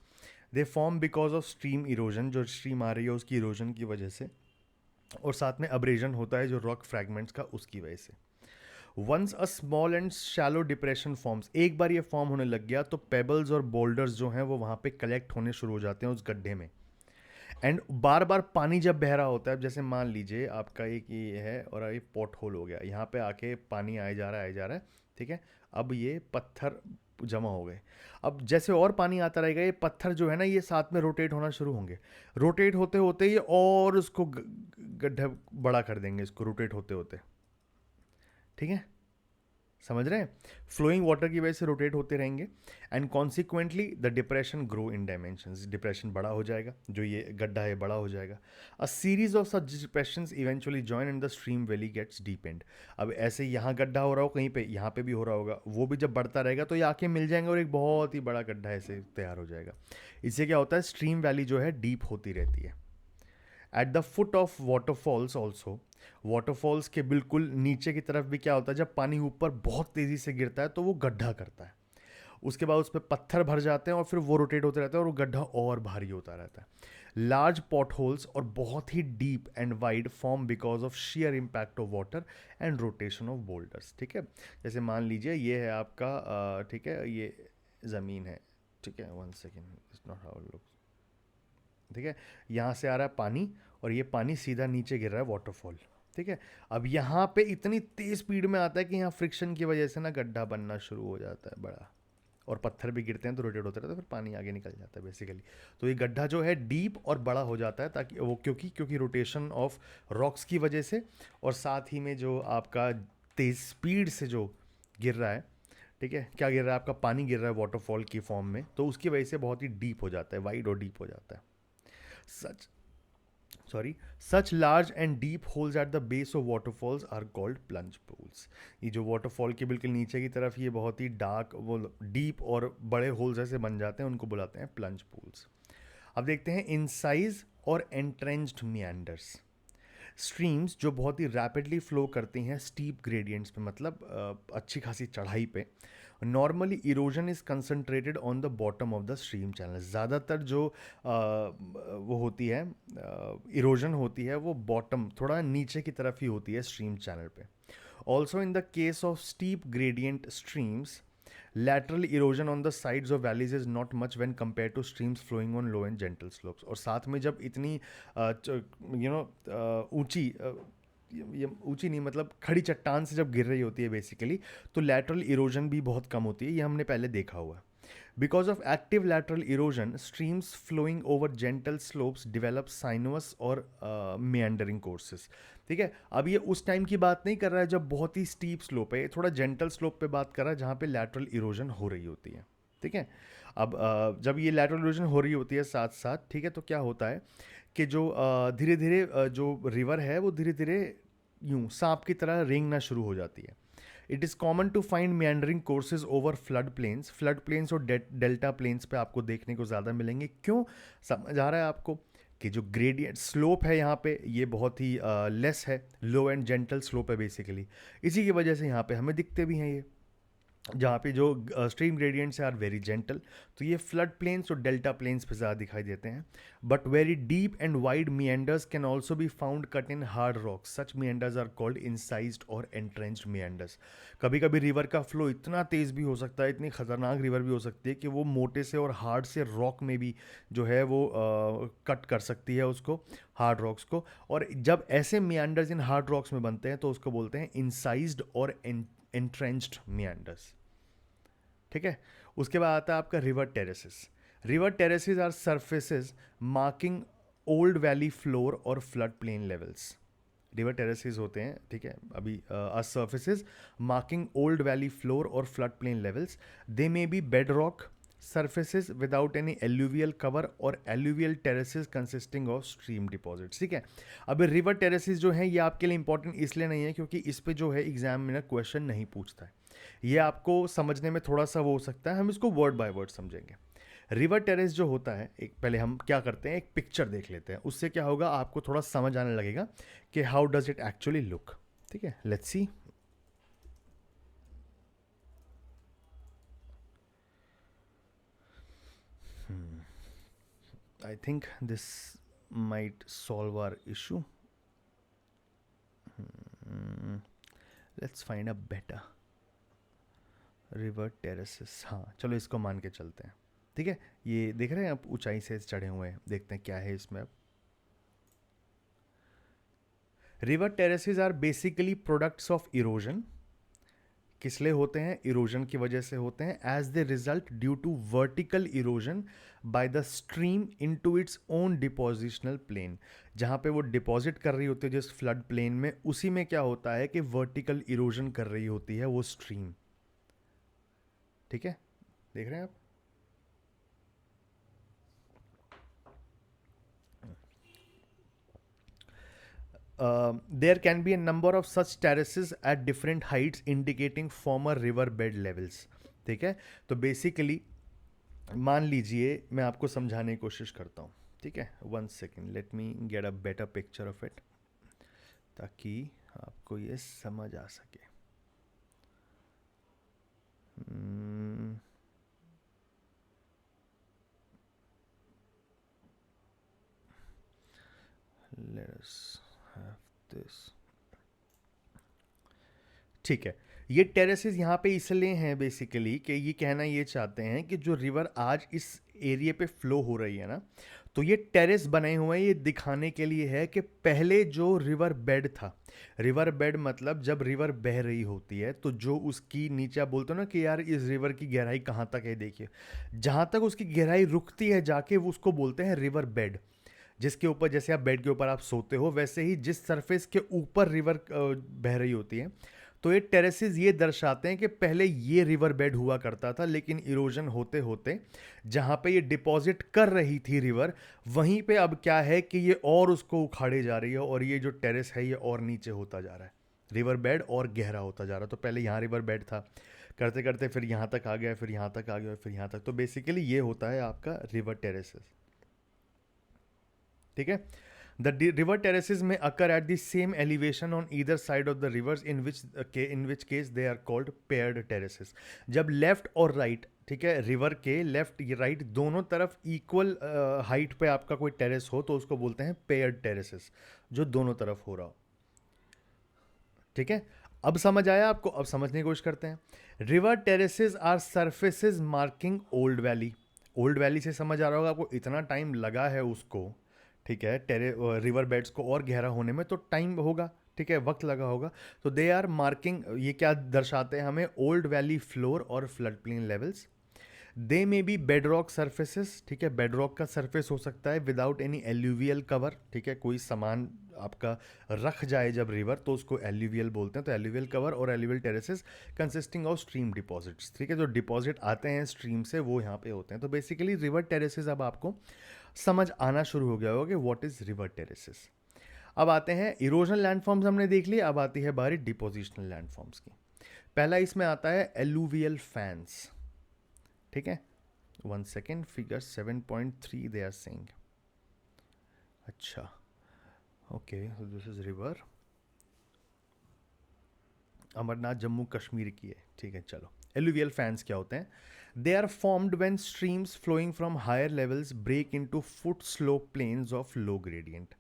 Speaker 1: They form because of stream erosion, जो स्ट्रीम आ रही है उसकी इरोजन की वजह से। और साथ में अब्रेजन होता है जो रॉक फ्रैगमेंट्स का, उसकी वजह से। Once a small and shallow depression forms, एक बार ये फॉर्म होने लग गया तो पेबल्स और बोल्डर्स जो हैं वो वहाँ पे कलेक्ट होने शुरू हो जाते हैं उस गड्ढे में। एंड बार बार पानी जब बह रहा होता है, जैसे मान लीजिए आपका एक ये है और ये पॉट होल हो गया, यहाँ पे आके पानी आए जा रहा है आए जा रहा है, ठीक है। अब ये पत्थर जमा हो गए। अब जैसे और पानी आता रहेगा ये पत्थर जो है ना ये साथ में रोटेट होना शुरू होंगे। रोटेट होते होते ये और उसको गड्ढा बड़ा कर देंगे, इसको रोटेट होते होते, ठीक है। समझ रहे हैं? फ्लोइंग वाटर की वजह से रोटेट होते रहेंगे and consequently the depression grow in dimensions, depression बड़ा हो जाएगा, जो ये गड्ढा है बड़ा हो जाएगा। A series of such depressions eventually join and the stream valley gets deepened. अब ऐसे यहाँ गड्ढा हो रहा हो कहीं पे, यहाँ पे भी हो रहा होगा, वो भी जब बढ़ता रहेगा तो ये आके मिल जाएंगे और एक बहुत ही बड़ा गड्ढा ऐसे तैयार हो जाएगा। इससे क्या होता है, स्ट्रीम वैली जो है डीप होती रहती है। At the foot of waterfalls also, waterfalls के बिल्कुल नीचे की तरफ भी क्या होता है, जब पानी ऊपर बहुत तेज़ी से गिरता है तो वो गड्ढा करता है। उसके बाद उस पर पत्थर भर जाते हैं और फिर वो रोटेट होते रहते हैं और वो गड्ढा और भारी होता रहता है। लार्ज पॉट होल्स और बहुत ही deep and wide form because of shear impact of water and rotation of boulders, ठीक है। जैसे मान लीजिए ये है आपका ठीक है, ये ज़मीन है, ठीक है। One second, it's not how it looks, ठीक है। यहाँ से आ रहा है पानी और ये पानी सीधा नीचे गिर रहा है वाटरफॉल, ठीक है। अब यहाँ पे इतनी तेज स्पीड में आता है कि यहाँ फ्रिक्शन की वजह से ना गड्ढा बनना शुरू हो जाता है बड़ा, और पत्थर भी गिरते हैं तो रोटेट होते रहते हैं, फिर पानी आगे निकल जाता है बेसिकली। तो ये गड्ढा जो है डीप और बड़ा हो जाता है ताकि वो, क्योंकि रोटेशन ऑफ रॉक्स की वजह से, और साथ ही में जो आपका तेज स्पीड से जो गिर रहा है, ठीक है, क्या गिर रहा है, आपका पानी गिर रहा है वाटरफॉल की फॉर्म में, तो उसकी वजह से बहुत ही डीप हो जाता है, वाइड और डीप हो जाता है। सच such large and deep holes at the base of waterfalls are called plunge pools। ये जो वाटरफॉल के बिल्कुल नीचे की तरफ ये बहुत ही डार्क, वो डीप और बड़े होल्स ऐसे बन जाते हैं, उनको बुलाते हैं प्लंज पूल्स। अब देखते हैं इनसाइज और एंट्रेंच्ड मियांडर्स। स्ट्रीम्स जो बहुत ही रैपिडली फ्लो करती हैं स्टीप ग्रेडियंट्स पे, मतलब अच्छी खासी चढ़ाई पे, normally erosion is concentrated on the bottom of the stream channel. ज़्यादातर जो वो होती है इरोजन होती है वो बॉटम, थोड़ा नीचे की तरफ ही होती है स्ट्रीम चैनल पे। Also in the case of steep gradient streams, lateral erosion on the sides of valleys is not much when compared to streams flowing on low and gentle slopes। और साथ में जब इतनी ऊंची ये ऊंची नहीं, मतलब खड़ी चट्टान से जब गिर रही होती है बेसिकली, तो लैटरल इरोजन भी बहुत कम होती है, ये हमने पहले देखा हुआ है। Because of active lateral erosion, streams flowing over gentle slopes develop sinuous और meandering कोर्सेस, ठीक है। अब ये उस टाइम की बात नहीं कर रहा है जब बहुत ही स्टीप स्लोप है, ये थोड़ा जेंटल स्लोप पे बात कर रहा है जहाँ पे लैटरल इरोजन हो रही होती है, ठीक है। अब जब ये लैटरल इरोजन हो रही होती है साथ साथ, ठीक है, तो क्या होता है कि जो धीरे धीरे जो रिवर है वो धीरे धीरे यूं सांप की तरह रेंगना शुरू हो जाती है। It is common to find meandering courses over flood plains और डेल्टा प्लेन्स पे आपको देखने को ज़्यादा मिलेंगे। क्यों? समझ आ रहा है आपको कि जो ग्रेडियंट स्लोप है यहाँ पे ये बहुत ही लेस है, लो एंड जेंटल स्लोप है बेसिकली, इसी की वजह से यहाँ पे हमें दिखते भी हैं ये, जहाँ पे जो stream gradients are very gentle, तो ये फ्लड प्लेन्स और डेल्टा प्लेन्स पे ज़्यादा दिखाई देते हैं। But very deep and wide meanders can also be found cut in hard rocks. Such meanders are called incised और एंट्रेंच्ड मियंडर्स। कभी कभी रिवर का फ्लो इतना तेज़ भी हो सकता है, इतनी खतरनाक रिवर भी हो सकती है कि वो मोटे से और हार्ड से रॉक में भी जो है वो कट कर सकती है उसको, हार्ड रॉक्स को। और जब ऐसे मियंडर्स इन हार्ड रॉक्स में बनते हैं तो उसको बोलते हैं इंसाइज्ड और एंट्रेंच्ड मियंडर्स, ठीक है। उसके बाद आता है आपका river terraces. River terraces are surfaces marking old valley floor और flood plain levels. River terraces होते हैं, ठीक है, अभी are surfaces marking old valley floor और flood plain levels. They may be bed rock surfaces without any alluvial cover और alluvial terraces consisting of stream deposits, ठीक है। अब रिवर टेरेसेस जो हैं ये आपके लिए इंपॉर्टेंट इसलिए नहीं है क्योंकि इस पे जो है एग्जाम में ना क्वेश्चन नहीं पूछता है, ये आपको समझने में थोड़ा सा वो हो सकता है, हम इसको वर्ड बाय वर्ड समझेंगे। रिवर टेरेस जो होता है, एक पहले हम क्या करते हैं, एक पिक्चर देख लेते हैं, उससे क्या होगा आपको थोड़ा समझ आने लगेगा कि how does it actually look, ठीक है। Let's see. I think this might solve our issue. Let's find a better river terraces. हाँ चलो इसको मान के चलते हैं, ठीक है। ये देख रहे हैं आप ऊंचाई से चढ़े हुए हैं, देखते हैं क्या है इसमें अब। River terraces are basically products of erosion. किस लिए होते हैं? इरोजन की वजह से होते हैं। As the result due to vertical erosion by the stream into its own depositional plain. जहाँ पे वो डिपॉजिट कर रही होती है जिस फ्लड प्लेन में, उसी में क्या होता है कि वर्टिकल इरोजन कर रही होती है वो स्ट्रीम, ठीक है। देख रहे हैं आप? There can be a number of such terraces at different heights indicating former river bed levels, ठीक है। तो बेसिकली मान लीजिए, मैं आपको समझाने की कोशिश करता हूँ, ठीक है। 1 second, let me get a better picture of it, ताकि आपको ये समझ आ सके। Let us have this. ठीक है। ये टेरेसेस यहाँ पे इसलिए हैं बेसिकली कि ये कहना ये चाहते हैं कि जो रिवर आज इस एरिया पे फ्लो हो रही है ना, तो ये टेरेस बने हुए हैं, ये दिखाने के लिए है कि पहले जो रिवर बेड था, रिवर बेड मतलब जब रिवर बह रही होती है तो जो उसकी नीचे आप बोलते हो ना कि यार इस रिवर की गहराई कहाँ तक है, देखिए जहाँ तक उसकी गहराई रुकती है जाके वो उसको बोलते हैं रिवर बेड। जिसके ऊपर, जैसे आप बेड के ऊपर आप सोते हो, वैसे ही जिस सरफेस के ऊपर रिवर बह रही होती है, तो ये टेरेसेस ये दर्शाते हैं कि पहले ये रिवर बेड हुआ करता था, लेकिन इरोजन होते होते जहाँ पे ये डिपॉजिट कर रही थी रिवर, वहीं पे अब क्या है कि ये और उसको उखाड़े जा रही है, और ये जो टेरेस है ये और नीचे होता जा रहा है, रिवर बेड और गहरा होता जा रहा है। तो पहले यहाँ रिवर बेड था, करते करते फिर यहाँ तक आ गया, फिर यहाँ तक आ गया, फिर यहाँ तक। तो बेसिकली ये होता है आपका रिवर टेरेसेस, ठीक है। The river terraces may occur at the same elevation on either side of the rivers, in which case they are called paired terraces. जब लेफ्ट और राइट, ठीक है, रिवर के लेफ्ट राइट दोनों तरफ इक्वल हाइट पे आपका कोई टेरेस हो तो उसको बोलते हैं पेयर्ड टेरेसेस, जो दोनों तरफ हो रहा हो, ठीक है। अब समझ आया आपको? अब समझने की कोशिश करते हैं। River terraces are surfaces marking old valley. Old valley से समझ आ रहा होगा आपको, इतना टाइम लगा है उसको, ठीक है, रिवर बेड्स को और गहरा होने में तो टाइम होगा, ठीक है, वक्त लगा होगा। तो दे आर मार्किंग, ये क्या दर्शाते हैं हमें? ओल्ड वैली फ्लोर और flood plain levels. They may be bed rock surfaces, ठीक है, बेड रॉक का सरफेस हो सकता है विदाउट एनी एल्यूवियल कवर, ठीक है, कोई सामान आपका रख जाए जब रिवर तो उसको एल्यूवियल बोलते हैं। तो एल्यूवियल कवर और alluvial terraces consisting of stream deposits, ठीक है, जो डिपॉजिट आते हैं स्ट्रीम से वो यहाँ पे होते हैं। तो बेसिकली रिवर टेरेसेस अब आपको समझ आना शुरू हो गया होगा कि व्हाट इज रिवर टेरेसेस। अब आते हैं इरोजनल लैंडफॉर्म्स, हमने देख लिया, अब आती है बारी डिपोजिशनल लैंडफॉर्म्स की। पहला इसमें आता है एलुवियल फैंस, ठीक है। 1 second, figure 7.3 they are saying. अच्छा, okay, so this is river Amarnath Jammu Kashmir की है, ठीक है। चलो, एलुवियल फैंस क्या होते हैं? They are formed when streams flowing from higher levels break into foot slope plains of low gradient.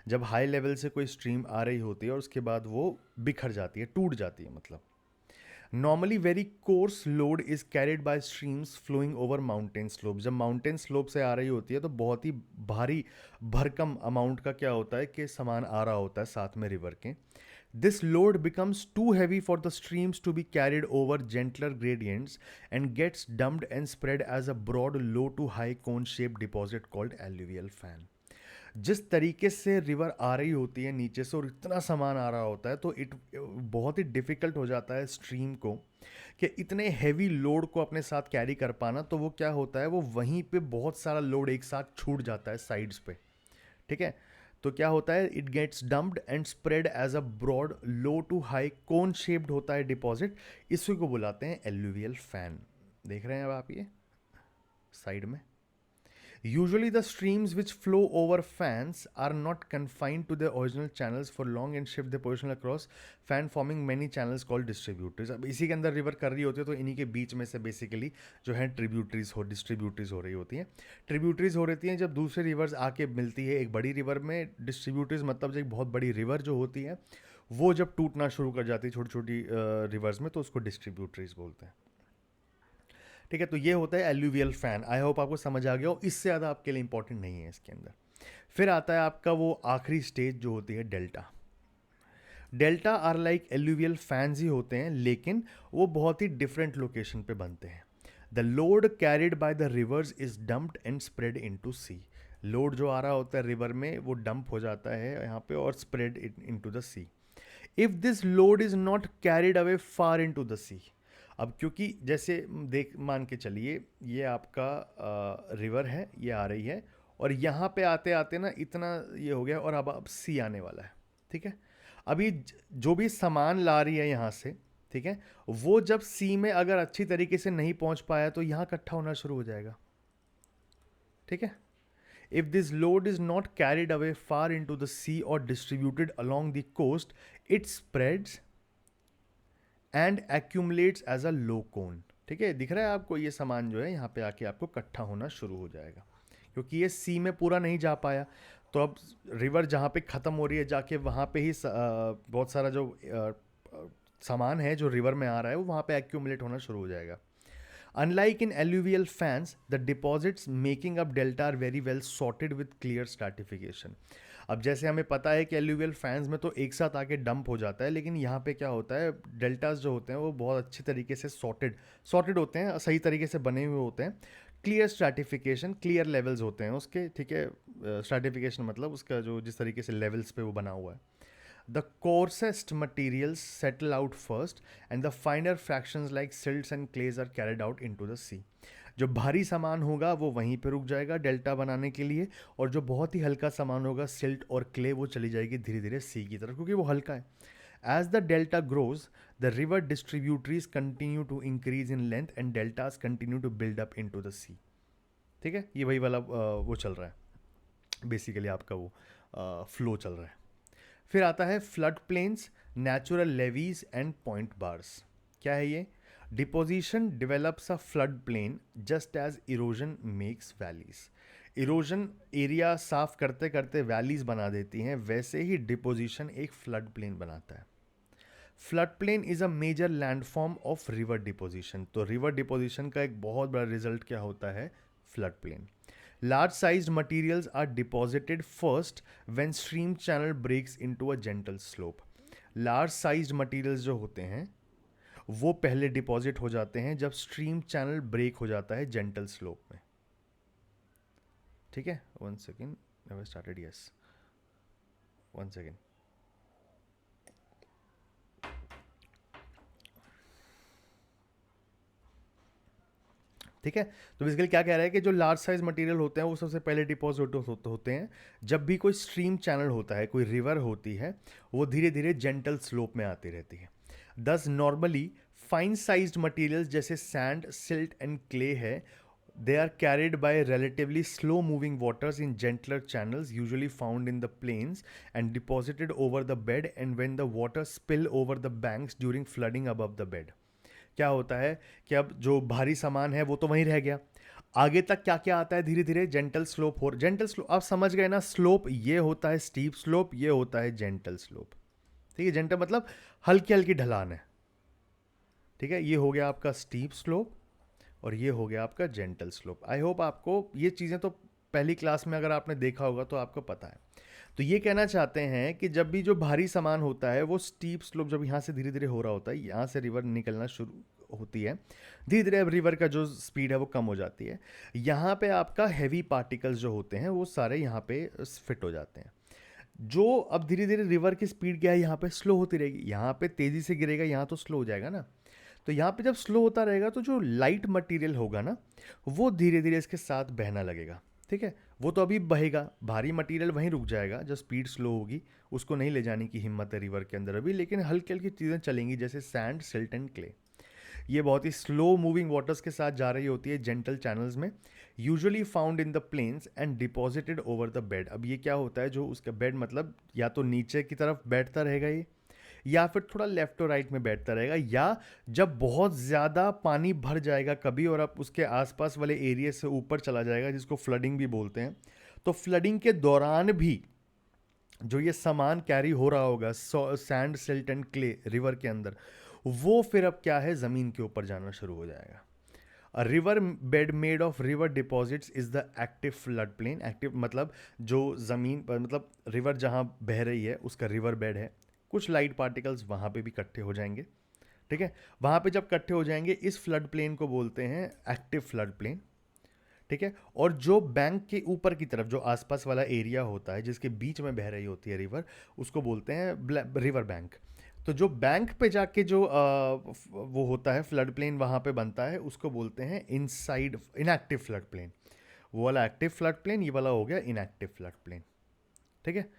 Speaker 1: जब हाई लेवल से कोई स्ट्रीम आ रही होती है और उसके बाद वो बिखर जाती है, टूट जाती है मतलब। Normally very coarse load is carried by streams flowing over mountain slope. जब माउंटेन स्लोप से आ रही होती है तो बहुत ही भारी भरकम अमाउंट का क्या होता है कि सामान आ रहा होता है साथ में रिवर के। This load becomes too heavy for the streams to be carried over gentler gradients and gets dumped and spread as a broad low to high cone shaped deposit called alluvial fan. जिस तरीके से रिवर आ रही होती है नीचे से और इतना सामान आ रहा होता है तो इट बहुत ही डिफ़िकल्ट हो जाता है स्ट्रीम को कि इतने हैवी लोड को अपने साथ कैरी कर पाना। तो वो क्या होता है, वो वहीं पे बहुत सारा लोड एक साथ छूट जाता है साइड्स पे, ठीक है। तो क्या होता है, it gets dumped and spread as a broad low to high cone shaped होता है डिपॉजिट। इसी को बुलाते हैं एल्यूवियल फैन। देख रहे हैं अब आप ये साइड में, Usually the streams which flow over fans are not confined to their original channels for long and shift their position across fan forming many channels called distributors. अब इसी के अंदर रिवर कर रही होती है तो इन्हीं के बीच में से बेसिकली जो है डिस्ट्रीब्यूटरीज हो रही होती हैं। ट्रिब्यूटरीज हो रहती हैं जब दूसरे रिवर्स आके मिलती है एक बड़ी रिवर में। डिस्ट्रीब्यूटरीज मतलब जो एक बहुत बड़ी रिवर जो होती है वो जब टूटना शुरू कर जाती है छोटी छोटी रिवर्स में तो उसको डिस्ट्रीब्यूटरीज बोलते हैं। ठीक है, तो ये होता है एल्यूवियल फैन। आई होप आपको समझ आ गया हो, इससे ज़्यादा आपके लिए इंपॉर्टेंट नहीं है इसके अंदर। फिर आता है आपका वो आखिरी स्टेज जो होती है delta. Delta are like alluvial fans ही होते हैं लेकिन वो बहुत ही डिफरेंट लोकेशन पे बनते हैं। The load carried by the rivers is dumped and spread into sea. Load जो आ रहा होता है रिवर में वो डंप हो जाता है यहाँ पे और spread into the sea. If this load is not carried away far into the sea. अब क्योंकि जैसे देख मान के चलिए ये आपका रिवर है, ये आ रही है और यहाँ पे आते आते ना इतना ये हो गया और अब सी आने वाला है। ठीक है, अभी जो भी सामान ला रही है यहाँ से, ठीक है, वो जब सी में अगर अच्छी तरीके से नहीं पहुँच पाया तो यहाँ इकट्ठा होना शुरू हो जाएगा। ठीक है, if this load is not carried away far into the sea और distributed along the coast it spreads and accumulates as a low cone. ठीक है, दिख रहा है आपको ये सामान जो है यहाँ पे आके आपको इकट्ठा होना शुरू हो जाएगा क्योंकि ये सी में पूरा नहीं जा पाया। तो अब रिवर जहाँ पे ख़त्म हो रही है जाके वहाँ पे ही बहुत सारा जो सामान है जो रिवर में आ रहा है वो वहाँ पे एक्यूमुलेट होना शुरू हो जाएगा। Unlike in alluvial fans, the deposits making up delta are very well sorted with clear stratification. अब जैसे हमें पता है कि एल्यूवियल फैंस में तो एक साथ आके डंप हो जाता है, लेकिन यहाँ पे क्या होता है डेल्टास जो होते हैं वो बहुत अच्छी तरीके से सॉर्टेड होते हैं, सही तरीके से बने हुए होते हैं। क्लियर स्ट्रैटिफिकेशन, क्लियर लेवल्स होते हैं उसके। ठीक है, स्ट्रैटिफिकेशन मतलब उसका जो जिस तरीके से लेवल्स पे वो बना हुआ है। The coarsest materials settle out first and the finer fractions like silts and clays are carried out into the sea. जो भारी सामान होगा वो वहीं पे रुक जाएगा डेल्टा बनाने के लिए और जो बहुत ही हल्का सामान होगा सिल्ट और क्ले वो चली जाएगी धीरे धीरे सी की तरफ क्योंकि वो हल्का है। As the delta grows, the river distributaries continue to increase in length and deltas continue to build up into the sea. ठीक है, ये वही वाला वो चल रहा है बेसिकली आपका वो फ्लो चल रहा है। फिर आता है flood plains, natural levees and point bars. क्या है ये? Deposition develops a flood plain just as erosion makes valleys. Erosion area साफ करते करते वैलीज बना देती हैं, वैसे ही डिपोजिशन एक फ्लड प्लेन बनाता है। Flood plain is a major landform of river deposition. तो रिवर डिपोजिशन का एक बहुत बड़ा रिजल्ट क्या होता है? Flood plain. Large sized materials are deposited first when stream channel breaks into a gentle slope. Large sized materials जो होते हैं वो पहले डिपॉजिट हो जाते हैं जब स्ट्रीम चैनल ब्रेक हो जाता है जेंटल स्लोप में। ठीक है, one second, never started, yes, one second. ठीक है, तो बेसिकली क्या कह रहा है कि जो लार्ज साइज मटेरियल होते हैं वो सबसे पहले डिपॉजिट होते हैं जब भी कोई स्ट्रीम चैनल होता है, कोई रिवर होती है, वो धीरे धीरे जेंटल स्लोप में आती रहती है। दस नॉर्मली फाइन साइज्ड मटेरियल्स जैसे सैंड, सिल्ट एंड क्ले है, they are carried by relatively slow moving waters in gentler channels usually found in the plains and deposited over the bed and when the water spill over the banks during flooding above the bed. क्या होता है कि अब जो भारी सामान है वो तो वहीं रह गया, आगे तक क्या क्या आता है धीरे धीरे जेंटल स्लोप हो, जेंटल स्लोप आप समझ गए ना, स्लोप ये होता है स्टीप स्लोप, ये होता है जेंटल स्लोप। ठीक है, जेंटल मतलब हल्की हल्की ढलान है। ठीक है, ये हो गया आपका स्टीप स्लोप और ये हो गया आपका जेंटल स्लोप। आई होप आपको ये चीज़ें तो पहली क्लास में अगर आपने देखा होगा तो आपको पता है। तो ये कहना चाहते हैं कि जब भी जो भारी सामान होता है वो स्टीप स्लोप जब यहाँ से धीरे धीरे हो रहा होता है, यहाँ से रिवर निकलना शुरू होती है, धीरे धीरे अब रिवर का जो स्पीड है वो कम हो जाती है। यहाँ पे आपका हैवी पार्टिकल्स जो होते हैं वो सारे यहाँ पे फिट हो जाते हैं। जो अब धीरे धीरे रिवर की स्पीड क्या है, यहाँ पे स्लो होती रहेगी, यहाँ पे तेज़ी से गिरेगा, यहाँ तो स्लो हो जाएगा ना। तो यहाँ पे जब स्लो होता रहेगा तो जो लाइट मटेरियल होगा ना वो धीरे धीरे इसके साथ बहना लगेगा। ठीक है, वो तो अभी बहेगा, भारी मटेरियल वहीं रुक जाएगा, जब स्पीड स्लो होगी उसको नहीं ले जाने की हिम्मत है रिवर के अंदर अभी, लेकिन हल्की हल्की चीज़ें चलेंगी जैसे सैंड, सिल्ट एंड क्ले। ये बहुत ही स्लो मूविंग वाटर्स के साथ जा रही होती है जेंटल चैनल्स में, usually found in the plains and deposited over the bed. अब ये क्या होता है, जो उसका बेड मतलब या तो नीचे की तरफ बैठता रहेगा ये, या फिर थोड़ा लेफ्ट और राइट में बैठता रहेगा, या जब बहुत ज़्यादा पानी भर जाएगा कभी और आप उसके आसपास वाले एरिया से ऊपर चला जाएगा, जिसको फ्लडिंग भी बोलते हैं, तो फ्लडिंग के दौरान भी जो ये सामान कैरी हो रहा होगा sand silt and clay river के अंदर, वो फिर अब क्या है, ज़मीन के ऊपर जाना शुरू हो जाएगा। A river bed made of river deposits is the active flood plain. Active मतलब जो ज़मीन पर, मतलब रिवर जहाँ बह रही है उसका रिवर बेड है, कुछ लाइट पार्टिकल्स वहाँ पे भी इकट्ठे हो जाएंगे, ठीक है। वहाँ पे जब इकट्ठे हो जाएंगे, इस फ्लड प्लेन को बोलते हैं एक्टिव फ्लड प्लेन, ठीक है। और जो बैंक के ऊपर की तरफ जो आसपास वाला एरिया होता है जिसके बीच में बह रही होती है रिवर, उसको बोलते हैं रिवर बैंक। तो जो बैंक पे जाके जो वो होता है फ्लड प्लेन वहाँ पे बनता है, उसको बोलते हैं इनसाइड इनएक्टिव फ्लड प्लेन। वो वाला एक्टिव फ्लड प्लेन, ये वाला हो गया इनएक्टिव फ्लड प्लेन, ठीक है।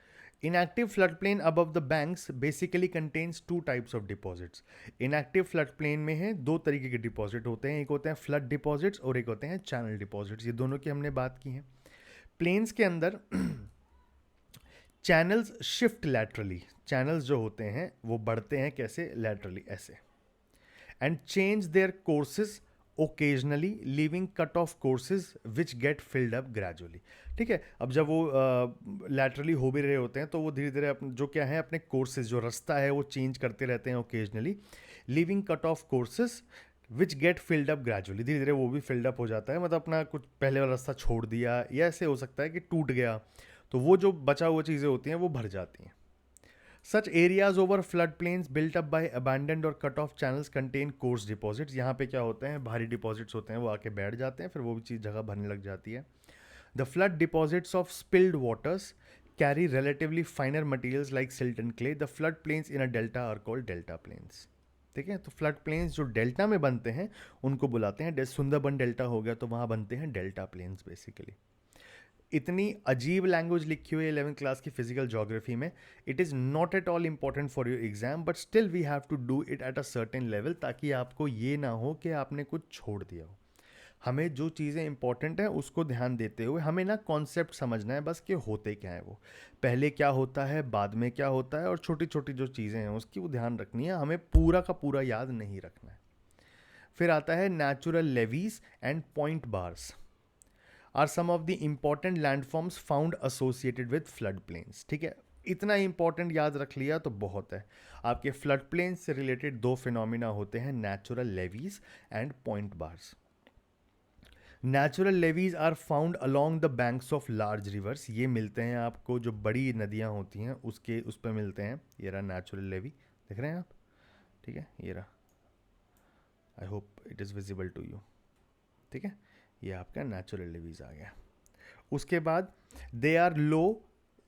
Speaker 1: Inactive floodplain above the banks basically contains two types of deposits. Inactive floodplain में है दो तरीके के डिपॉजिट होते हैं, एक होते हैं फ्लड डिपॉजिट्स और एक होते हैं चैनल डिपॉजिट्स। ये दोनों की हमने बात की है। प्लेन्स के अंदर चैनल्स शिफ्ट लैटरली, चैनल्स जो होते हैं वो बढ़ते हैं कैसे, लैटरली ऐसे, and change their courses occasionally leaving cut off courses which get filled up gradually, ठीक है। अब जब वो लैटरली हो भी रहे होते हैं तो वो धीरे धीरे जो क्या है अपने कोर्सेज, जो रास्ता है वो चेंज करते रहते हैं occasionally, leaving cut off courses which get filled up gradually, धीरे धीरे वो भी फिल्ड अप हो जाता है, मतलब अपना कुछ पहले वाला रास्ता छोड़ दिया, या ऐसे हो सकता है कि टूट गया, तो वो जो बचा हुआ चीज़ें होती हैं वो भर जाती हैं। Such areas over floodplains built up by abandoned और cut off channels contain coarse deposits। यहाँ पे क्या होते हैं, भारी डिपॉजिट्स होते हैं, वो आके बैठ जाते हैं, फिर वो भी चीज़ जगह भरने लग जाती है। The flood deposits of spilled waters carry relatively finer materials like silt and clay. The flood plains in a delta are called delta plains। ठीक है, तो फ्लड प्लेन्स जो डेल्टा में बनते हैं उनको बुलाते हैं, सुंदरबन डेल्टा हो गया तो वहाँ बनते हैं डेल्टा प्लेन्स बेसिकली। इतनी अजीब लैंग्वेज लिखी हुई है 11th क्लास की फिजिकल ज्योग्राफी में, it is not at all important for your exam, but still we have to do it at a certain level, ताकि आपको ये ना हो कि आपने कुछ छोड़ दिया हो। हमें जो चीज़ें इंपॉर्टेंट हैं उसको ध्यान देते हुए हमें ना कॉन्सेप्ट समझना है बस कि होते क्या है, वो पहले क्या होता है, बाद में क्या होता है, और छोटी छोटी जो चीज़ें हैं उसकी वो ध्यान रखनी है, हमें पूरा का पूरा याद नहीं रखना है। फिर आता है natural levees and point bars are some of the important landforms found associated with flood plains, ठीक है। इतना इंपॉर्टेंट याद रख लिया तो बहुत है। आपके फ्लड प्लेन से रिलेटेड दो फिनोमिना होते हैं, natural levees and point bars. Natural levees are found along the banks of large rivers, ये मिलते हैं आपको जो बड़ी नदियाँ होती हैं उसके उस पर मिलते हैं। ये रहा नेचुरल लेवी, देख रहे हैं आप, ठीक है, ये रहा, I hope it is visible to you, ठीक है। ये आपका नेचुरल लेवीज आ गया। उसके बाद they are low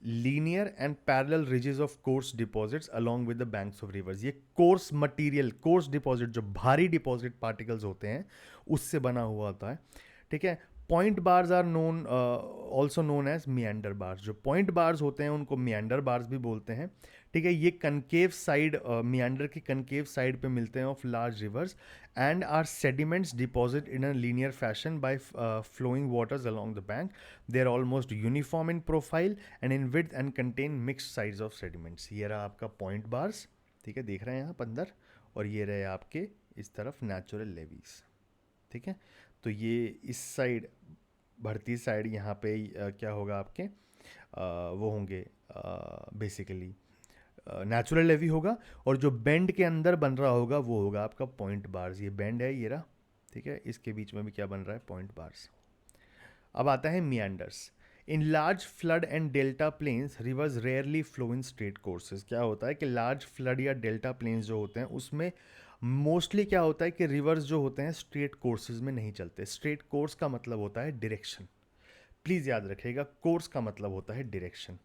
Speaker 1: linear and parallel ridges of coarse deposits along with the banks of rivers. ये कोर्स मटेरियल, कोर्स डिपॉजिट जो भारी डिपॉजिट पार्टिकल्स होते हैं उससे बना हुआ होता है, ठीक है। Point bars are known also known as meander bars. जो पॉइंट बार्स होते हैं उनको मियांडर बार्स भी बोलते हैं, ठीक है। ये कनकेव साइड, मियांडर की कनकेव साइड पे मिलते हैं of large rivers and are sediments deposit in a linear fashion by flowing waters along the bank. They are almost uniform in profile and in width and contain mixed size of sediments. ये रहा आपका पॉइंट बार्स, ठीक है, देख रहे हैं आप अंदर, और ये रहे आपके इस तरफ नेचुरल लेवीज, ठीक है। तो ये इस साइड भरती साइड यहाँ पे क्या होगा आपके वो होंगे बेसिकली नेचुरल लेवी होगा, और जो बेंड के अंदर बन रहा होगा वो होगा आपका पॉइंट बार्स। ये बेंड है ये रहा, ठीक है, इसके बीच में भी क्या बन रहा है, पॉइंट बार्स। अब आता है meanders. In large flood and delta plains rivers rarely flow in straight courses. क्या होता है कि लार्ज फ्लड या डेल्टा प्लेन्स जो होते हैं उसमें मोस्टली क्या होता है कि रिवर्स जो होते हैं स्ट्रेट कोर्सेज में नहीं चलते। स्ट्रेट कोर्स का मतलब होता है डायरेक्शन, प्लीज़ याद रखिएगा, कोर्स का मतलब होता है डायरेक्शन।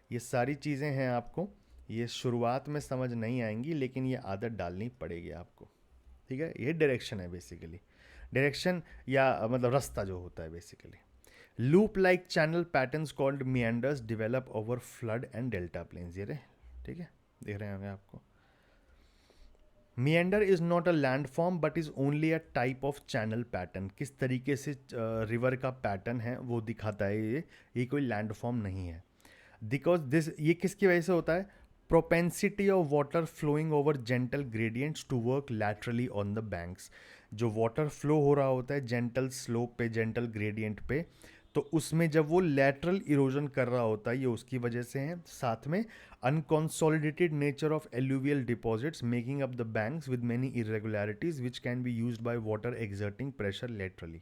Speaker 1: ये सारी चीज़ें हैं आपको, ये शुरुआत में समझ नहीं आएंगी लेकिन ये आदत डालनी पड़ेगी आपको, ठीक है। ये डायरेक्शन है बेसिकली, डायरेक्शन या मतलब रास्ता जो होता है basically. Loop like channel patterns called meanders develop over flood and delta plains, ये रहे, ठीक है, देख रहे होंगे आपको। Meander is not a land form but is only a type of channel pattern. किस तरीके से रिवर का पैटर्न है वो दिखाता है ये कोई लैंड फॉर्म नहीं है। बिकॉज दिस, ये किसकी वजह से होता है? Propensity of water flowing over gentle gradients to work laterally on the banks. जो वाटर फ्लो हो रहा होता है जेंटल स्लोप पे, जेंटल ग्रेडियंट पे, तो उसमें जब वो लैटरल इरोजन कर रहा होता है, ये उसकी वजह से है। साथ में unconsolidated nature of alluvial deposits making up the banks with many irregularities which can be used by water exerting pressure laterally।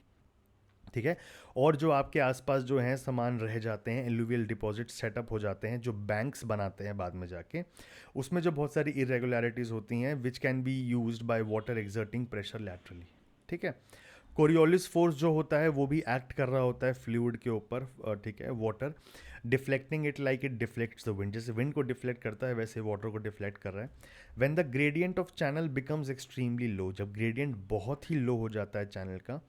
Speaker 1: ठीक है। और जो आपके आसपास जो हैं सामान रह जाते हैं, एलुवियल डिपॉजिट सेटअप हो जाते हैं, जो बैंक्स बनाते हैं बाद में जाके, उसमें जो बहुत सारी इरेगुलरिटीज़ होती हैं which can be used by water exerting pressure laterally. ठीक है। कोरियोलिस फोर्स जो होता है वो भी एक्ट कर रहा होता है फ्लूइड के ऊपर, ठीक है, water, deflecting it like it deflects the wind. जैसे विंड को डिफ्लेक्ट करता है वैसे वाटर को डिफ्लेक्ट कर रहा है। When the gradient of channel becomes extremely low, जब ग्रेडियंट बहुत ही लो हो जाता है चैनल का,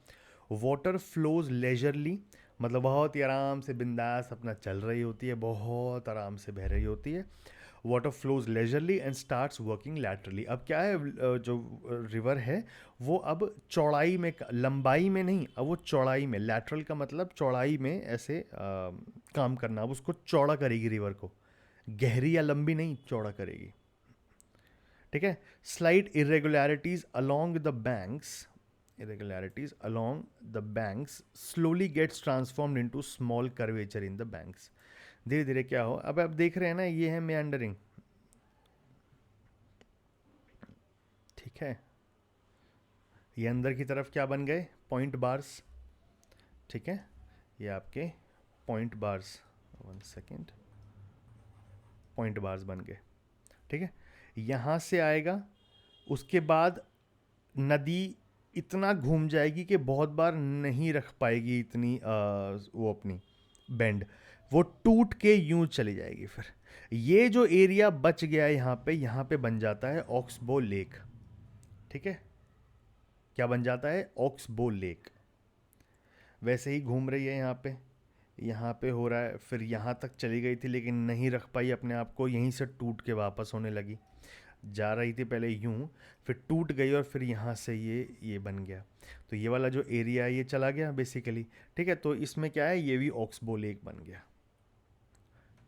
Speaker 1: वाटर फ्लोज लेजरली, मतलब बहुत ही आराम से बिंदास अपना चल रही होती है, बहुत आराम से बह रही होती है। Water flows leisurely and starts working laterally. अब क्या है, जो रिवर है वो अब चौड़ाई में, लंबाई में नहीं, अब वो चौड़ाई में, लैटरल का मतलब चौड़ाई में ऐसे काम करना। अब उसको चौड़ा करेगी रिवर को, गहरी या लंबी नहीं, चौड़ा करेगी। ठीक है। Slight irregularities along the banks, irregularities along the banks slowly gets transformed into small curvature in the banks। धीरे धीरे क्या हो, अब आप देख रहे हैं ना, ये है meandering। ठीक है। ये अंदर की तरफ क्या बन गए? Point bars. ठीक है। ये आपके point bars, 1 second, point bars बन गए। ठीक है। यहाँ से आएगा, उसके बाद नदी इतना घूम जाएगी कि बहुत बार नहीं रख पाएगी इतनी वो अपनी बेंड, वो टूट के यूं चली जाएगी। फिर ये जो एरिया बच गया है यहाँ पे बन जाता है ऑक्सबो लेक। ठीक है। क्या बन जाता है? Oxbow lake. वैसे ही घूम रही है यहाँ पे हो रहा है, फिर यहाँ तक चली गई थी लेकिन नहीं रख पाई अपने आप को, यहीं से टूट के वापस होने लगी। जा रही थी पहले यूं, फिर टूट गई और फिर यहाँ से ये बन गया। तो ये वाला जो एरिया है ये चला गया बेसिकली। ठीक है। तो इसमें क्या है, ये भी ऑक्सबो लेक बन गया।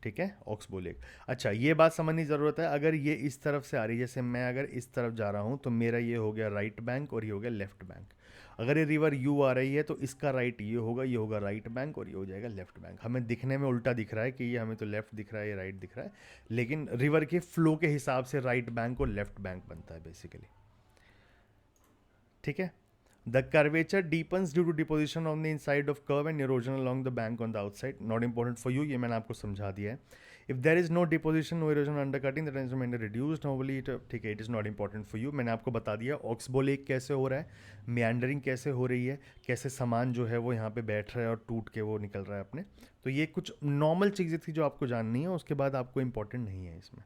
Speaker 1: ठीक है, ऑक्सबो लेक। अच्छा, ये बात समझनी ज़रूरत है। अगर ये इस तरफ से आ रही है, जैसे मैं अगर इस तरफ जा रहा हूँ तो मेरा ये हो गया राइट बैंक और ये हो गया लेफ्ट बैंक। अगर ये रिवर यू आ रही है तो इसका राइट ये होगा राइट बैंक और ये हो जाएगा लेफ्ट बैंक। हमें दिखने में उल्टा दिख रहा है कि ये हमें तो लेफ्ट दिख रहा है, ये राइट दिख रहा है, लेकिन रिवर के फ्लो के हिसाब से राइट बैंक और लेफ्ट बैंक बनता है बेसिकली। ठीक है। The curvature deepens due to deposition on the inside of curve and erosion along the bank on the outside. Not important for you, ये मैंने आपको समझा दिया है। If there is no deposition, no erosion, under cutting, the instrument reduced normally. ठीक है, it is not important for you, मैंने आपको बता दिया। ऑक्सबो लेक कैसे हो रहा है, मियांडरिंग कैसे हो रही है, कैसे सामान जो है वो यहाँ पे बैठ रहा है और टूट के वो निकल रहा है अपने। तो ये कुछ नॉर्मल चीज़ें थी जो आपको जाननी है, उसके बाद आपको इंपॉर्टेंट नहीं है इसमें।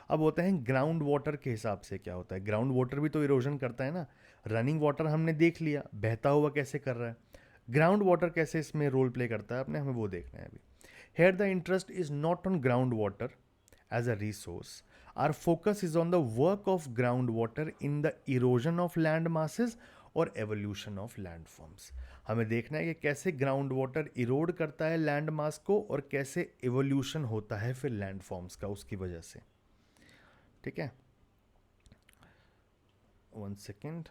Speaker 1: अब होते हैं ग्राउंड वाटर के हिसाब से क्या होता है। ग्राउंड वाटर भी तो इरोजन करता है ना। रनिंग वाटर हमने देख लिया, बहता हुआ कैसे कर रहा है। ग्राउंड वाटर कैसे इसमें रोल प्ले करता है अपने, हमें वो देखना है अभी। Here the interest is not on ground water as a resource, our focus is on the work of ground water in the erosion of land masses और एवोल्यूशन ऑफ लैंड फॉर्म्स। हमें देखना है कि कैसे ग्राउंड वाटर इरोड करता है लैंड मास को और कैसे एवोल्यूशन होता है फिर लैंड फॉर्म्स का उसकी वजह से। ठीक है। 1 second.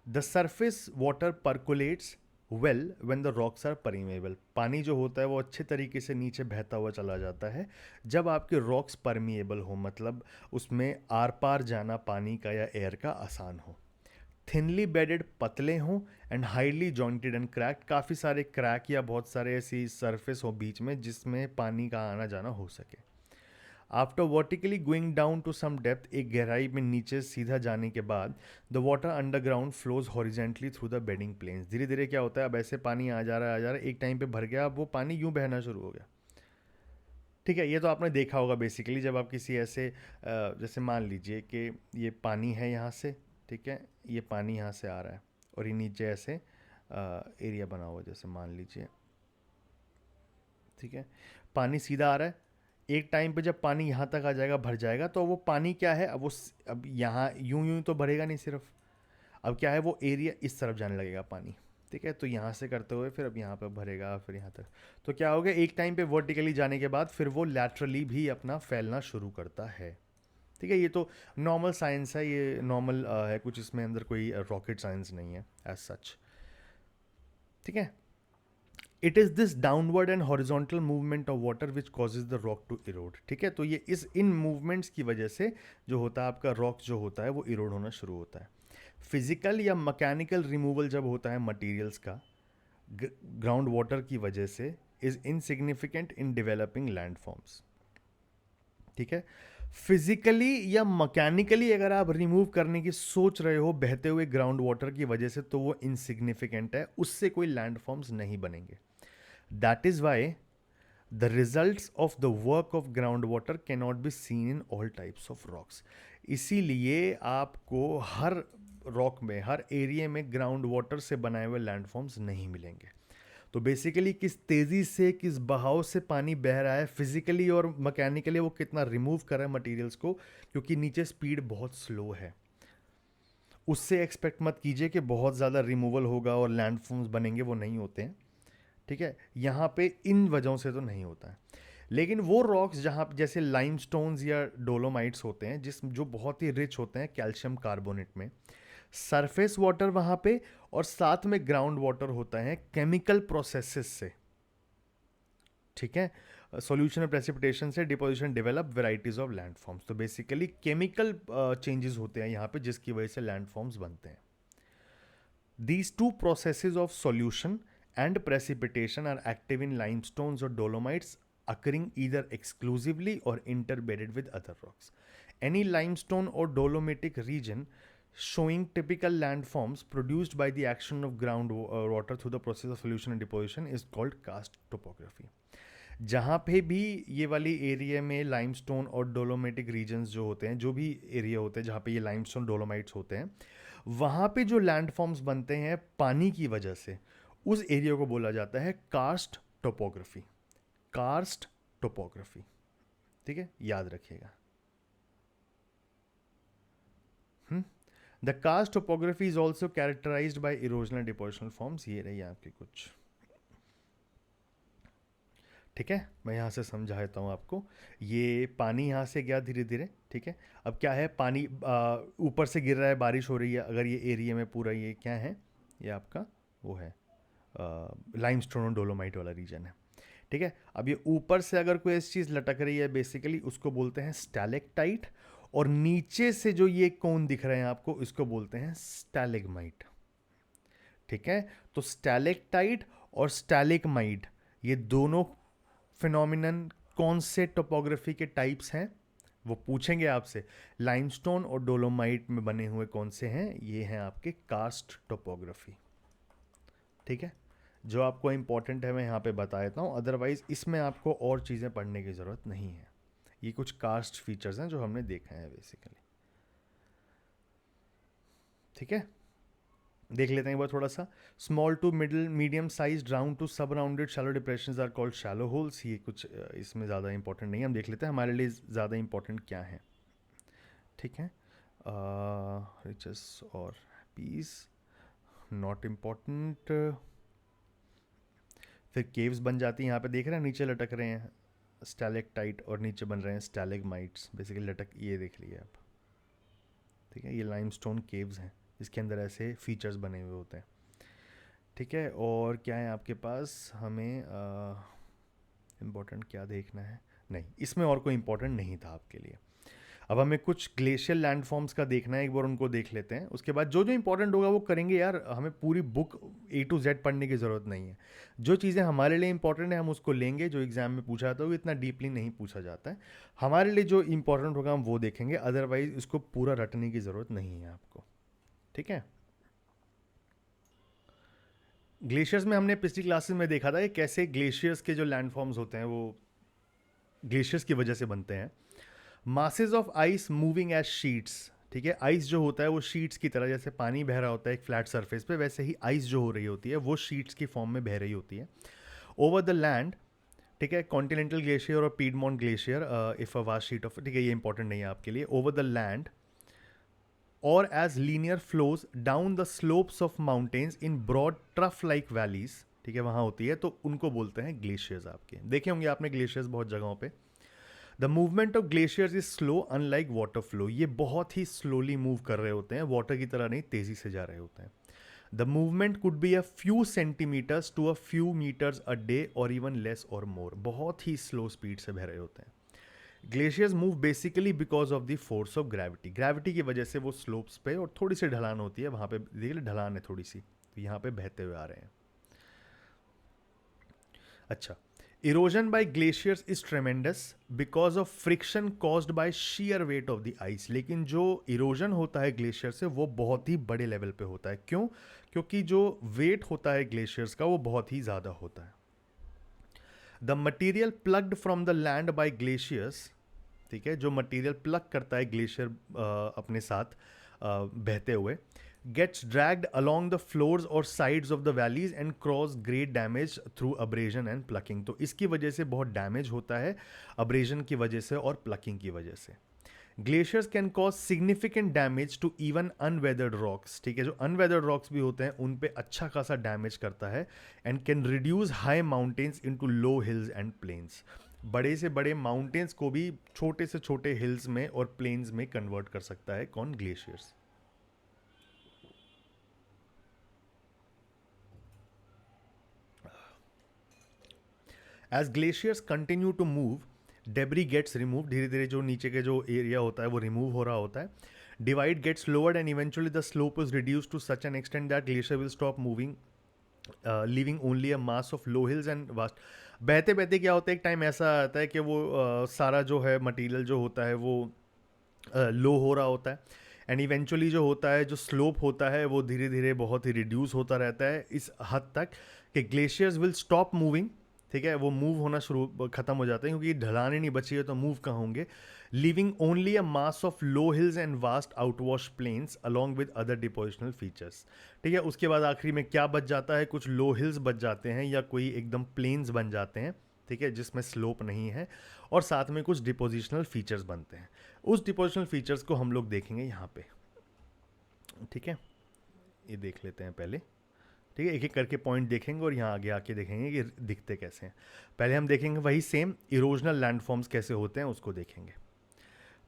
Speaker 1: The surface water percolates well when the rocks are permeable. पानी जो होता है वो अच्छे तरीके से नीचे बहता हुआ चला जाता है जब आपके रॉक्स परमिएबल हो, मतलब उसमें आर पार जाना पानी का या एयर का आसान हो। थिनली बेडेड, पतले हों, and highly jointed and cracked, काफ़ी सारे क्रैक या बहुत सारे ऐसी सरफेस हो बीच में जिसमें पानी का आना जाना हो सके। After vertically going down to some depth, एक गहराई में नीचे सीधा जाने के बाद, the water underground flows horizontally through the bedding planes. धीरे धीरे क्या होता है, अब ऐसे पानी आ जा रहा है, एक टाइम पे भर गया, अब वो पानी यूं बहना शुरू हो गया। ठीक है। ये तो आपने देखा होगा बेसिकली, जब आप किसी ऐसे जैसे मान लीजिए कि ये पानी है यहाँ से, ठीक है, ये पानी यहाँ से आ रहा है और ये नीचे ऐसे एरिया बना हुआ जैसे मान लीजिए। ठीक है। पानी सीधा आ रहा है, एक टाइम पे जब पानी यहाँ तक आ जाएगा, भर जाएगा, तो वो पानी क्या है, अब अब यहाँ यूं यूं तो भरेगा नहीं सिर्फ, अब क्या है, वो एरिया इस तरफ जाने लगेगा पानी। ठीक है, तो यहाँ से करते हुए फिर अब यहाँ पे भरेगा, फिर यहाँ तक। तो क्या हो गया, एक टाइम पे वर्टिकली जाने के बाद फिर वो लैटरली भी अपना फैलना शुरू करता है। ठीक है, ये तो नॉर्मल साइंस है, ये नॉर्मल है, कुछ इसमें अंदर कोई रॉकेट साइंस नहीं है एज सच। ठीक है, it is this downward and horizontal movement of water which causes the rock to erode. ठीक है, तो ये इस इन मूवमेंट्स की वजह से जो होता है आपका रॉक जो होता है वो इरोड होना शुरू होता है। फिजिकल या मैकेनिकल रिमूवल जब होता है मटेरियल्स का ग्राउंड वाटर की वजह से is insignificant in developing landforms. ठीक है, फिजिकली या मैकेनिकली अगर आप रिमूव करने की सोच रहे हो बहते हुए ग्राउंड वाटर की वजह से, तो वो इनसिग्निफिकेंट है, उससे कोई लैंडफॉर्म्स नहीं बनेंगे। That is why the results of the work of ground water can not be seen in all types of rocks. इसीलिए आपको हर रॉक में, हर एरिया में ग्राउंड वाटर से बनाए हुए लैंडफॉर्म्स नहीं मिलेंगे। तो बेसिकली किस तेज़ी से, किस बहाव से पानी बह रहा है, फिजिकली और मैकेनिकली वो कितना रिमूव कर रहा है मटेरियल्स को, क्योंकि नीचे स्पीड बहुत स्लो है, उससे एक्सपेक्ट मत कीजिए कि बहुत ज़्यादा रिमूवल होगा और लैंडफॉर्म्स बनेंगे, वो नहीं होते हैं। ठीक है, यहाँ पे इन वजहों से तो नहीं होता है। लेकिन वो रॉक्स जहाँ जैसे लाइमस्टोन्स या डोलोमाइट्स होते हैं, जिस जो बहुत ही रिच होते हैं कैल्शियम कार्बोनेट में, सरफेस वाटर वहाँ पे और साथ में ग्राउंड वाटर होता है केमिकल प्रोसेसेस से। ठीक है, सॉल्यूशन ऑफ प्रेसिपिटेशन से deposition develop varieties of landforms. तो बेसिकली केमिकल चेंजेस होते हैं यहाँ पे जिसकी वजह से लैंडफॉर्म्स बनते हैं। These two processes of solution and precipitation are active in limestones or dolomites, occurring either exclusively or interbedded with other rocks. Any limestone or dolomitic region showing typical landforms produced by the action of groundwater through the process of solution and deposition is called karst topography. जहाँ पे भी ये वाली एरिया में लाइमस्टोन और डोलोमेटिक रीजन्स जो होते हैं, जो भी एरिया होते हैं जहाँ पे ये लाइमस्टोन डोलोमाइट्स होते हैं, वहाँ पे जो लैंडफॉर्म्स बनते हैं पानी की वजह से, उस एरिया को बोला जाता है कार्स्ट टोपोग्राफी। कार्स्ट टोपोग्राफी, ठीक है, याद रखिएगा। The karst topography is also characterised by erosional depositional forms. ये रही आपकी कुछ, ठीक है, मैं यहाँ से समझा देता हूँ आपको। ये पानी यहाँ से गया धीरे धीरे, ठीक है, अब क्या है, पानी ऊपर से गिर रहा है, बारिश हो रही है, अगर ये एरिया में पूरा ये क्या है, ये आपका वो है लाइमस्टोन और डोलोमाइट वाला रीजन है। ठीक है, अब ये ऊपर से अगर कोई ऐसी चीज़ लटक रही है बेसिकली उसको बोलते हैं स्टैलेक्टाइट, और नीचे से जो ये कोन दिख रहे हैं आपको इसको बोलते हैं स्टैलेग्माइट। ठीक है, तो स्टैलेक्टाइट और स्टैलेग्माइट ये दोनों फिनोमिनन कौन से टोपोग्राफी के टाइप्स हैं, वो पूछेंगे आपसे। लाइमस्टोन और डोलोमाइट में बने हुए कौन से हैं, ये हैं आपके कार्स्ट टोपोग्राफी। ठीक है, जो आपको इंपॉर्टेंट है मैं यहाँ पे बता देता हूँ, अदरवाइज इसमें आपको और चीज़ें पढ़ने की ज़रूरत नहीं है। ये कुछ कास्ट फीचर्स हैं जो हमने देखा है बेसिकली। ठीक है, देख लेते हैं एक बार थोड़ा सा। Small to middle medium size round to sub rounded shallow depressions are called shallow holes. ये कुछ इसमें ज़्यादा इंपॉर्टेंट नहीं है, हम देख लेते हैं हमारे लिए ज़्यादा इंपॉर्टेंट क्या है। ठीक है, रिचेस और पीस नॉट इम्पॉर्टेंट। फिर केव्स बन जाती हैं, यहाँ पे देख रहे हैं नीचे लटक रहे हैं स्टैलेक्टाइट और नीचे बन रहे हैं स्टैलेग्माइट्स, बेसिकली लटक, ये देख लिए आप। ठीक है, ये लाइमस्टोन केव्स हैं इसके अंदर ऐसे फीचर्स बने हुए होते हैं। ठीक है, और क्या है आपके पास, हमें इम्पोर्टेंट क्या देखना है, नहीं इसमें और कोई इम्पोर्टेंट नहीं था आपके लिए। अब हमें कुछ ग्लेशियल लैंडफॉर्म्स का देखना है, एक बार उनको देख लेते हैं, उसके बाद जो जो इंपॉर्टेंट होगा वो करेंगे। यार हमें पूरी बुक A to Z पढ़ने की ज़रूरत नहीं है, जो चीज़ें हमारे लिए इंपॉर्टेंट है हम उसको लेंगे। जो एग्जाम में पूछा जाता है वो इतना डीपली नहीं पूछा जाता है, हमारे लिए जो इंपॉर्टेंट होगा हम वो देखेंगे, अदरवाइज इसको पूरा रटने की ज़रूरत नहीं है आपको। ठीक है, ग्लेशियर्स में हमने पिछली क्लासेस में देखा था कि कैसे ग्लेशियर्स के जो लैंडफॉर्म्स होते हैं वो ग्लेशियर्स की वजह से बनते हैं। Masses of ice moving as sheets. ठीक है, आइस जो होता है वो शीट्स की तरह, जैसे पानी बह रहा होता है एक फ्लैट सरफेस पे, वैसे ही आइस जो हो रही होती है वो शीट्स की फॉर्म में बह रही होती है। ओवर द लैंड ठीक है, कॉन्टिनेंटल ग्लेशियर और piedmont glacier if a vast sheet of, ठीक है, ये इंपॉर्टेंट नहीं है आपके लिए, ओवर द लैंड और as linear flows down the slopes of mountains in broad trough like valleys, ठीक है, वहाँ होती है, तो उनको बोलते हैं ग्लेशियर्स। आपके देखे होंगे आपने ग्लेशियर्स बहुत जगहों पे। The movement of glaciers is slow unlike water flow, ये बहुत ही स्लोली मूव कर रहे होते हैं, वाटर की तरह नहीं, तेजी से जा रहे होते हैं। The movement could be a few centimetres to a few metres a day और इवन लेस और मोर, बहुत ही स्लो स्पीड से बह रहे होते हैं। Glaciers move basically because of the force of gravity, gravity की वजह से वो स्लोप्स पे, और थोड़ी सी ढलान होती है वहाँ पे, देखिए ढलान है थोड़ी सी, तो यहाँ पे बहते हुए आ रहे हैं। अच्छा, erosion bye glaciers is ट्रेमेंडस because of friction caused by share weight of the ice, लेकिन जो इरोजन होता है ग्लेशियर से वो बहुत ही बड़े लेवल पे होता है। क्यों? क्योंकि जो वेट होता है ग्लेशियर्स का वो बहुत ही ज़्यादा होता है। The material plucked from the land by glaciers, ठीक है, जो मटेरियल प्लग करता है ग्लेशियर अपने साथ बहते हुए, gets dragged along the floors और sides of the valleys and cause great damage through abrasion and plucking, तो इसकी वजह से बहुत डैमेज होता है अब्रेजन की वजह से और प्लकिंग की वजह से। Glaciers can cause significant damage to even unweathered rocks, ठीक है, जो अनवेदर्ड रॉक्स भी होते हैं उन पे अच्छा खासा डैमेज करता है, and can reduce high mountains into low hills and plains, बड़े से बड़े माउंटेन्स को भी छोटे से छोटे हिल्स में और प्लेन्स में कन्वर्ट कर सकता है कौन? Glaciers. As glaciers continue to move, debris gets remove, धीरे धीरे जो नीचे के जो एरिया होता है वो रिमूव हो रहा होता है। Divide gets lowered and eventually the slope is reduce to such an extent that glacier will stop moving, leaving only a mass of low hills and vast. बहते बहते क्या होता है, एक टाइम ऐसा आता है कि वो सारा जो है मटेरियल जो होता है वो लो हो रहा होता है, एंड इवेंचुअली जो होता है, जो स्लोप होता है वो धीरे धीरे बहुत ही रिड्यूस होता रहता है इस हद तक कि ग्लेशियर्स विल स्टॉप मूविंग, ठीक है, वो मूव होना शुरू खत्म हो जाते हैं क्योंकि ढलान ही नहीं बची है तो मूव कहाँ होंगे, leaving only a mass of low hills and vast outwash plains along with other depositional features, ठीक है। उसके बाद आखिरी में क्या बच जाता है? कुछ लो हिल्स बच जाते हैं या कोई एकदम प्लेन्स बन जाते हैं, ठीक है, जिसमें स्लोप नहीं है, और साथ में कुछ डिपोजिशनल फीचर्स बनते हैं। उस डिपोजिशनल फीचर्स को हम लोग देखेंगे यहाँ पे, ठीक है, ये देख लेते हैं पहले, ठीक है, एक एक करके पॉइंट देखेंगे और यहाँ आगे आके देखेंगे कि दिखते कैसे हैं। पहले हम देखेंगे वही सेम इरोजनल लैंडफॉर्म्स कैसे होते हैं, उसको देखेंगे।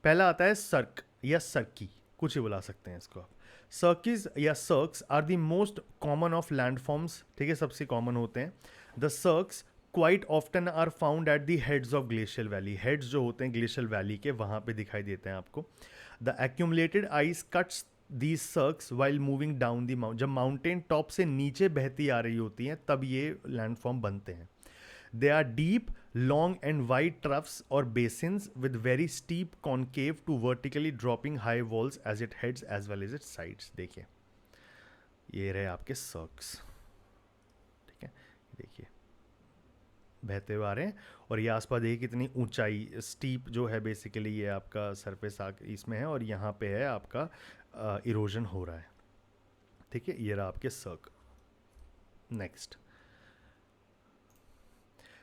Speaker 1: पहला आता है सर्क या सर्की, कुछ ही बुला सकते हैं इसको आप। सर्कीज या cirques are the most common of landforms, ठीक है, सबसे कॉमन होते हैं। The cirques quite often are found at the heads of glacial valley, heads जो होते हैं ग्लेशियल वैली के वहाँ पे दिखाई देते हैं आपको। The accumulated ice cuts these cirques while moving down the mount, जब माउंटेन टॉप से नीचे बहती आ रही होती हैं तब ये लैंडफॉर्म बनते हैं। They are deep long and wide troughs or basins with very steep concave to vertically dropping high walls as it heads as well as it sides. देखिए ये रहे आपके सर्क्स, ठीक है, देखिए बहते हुए आ रहे हैं, और ये आसपास देखिए कितनी ऊंचाई, स्टीप जो है बेसिकली ये आपका सरफेस इसमें है, और यहाँ पे है आपका इरोजन हो रहा है, ठीक है, ये रहा आपके cirque. Next,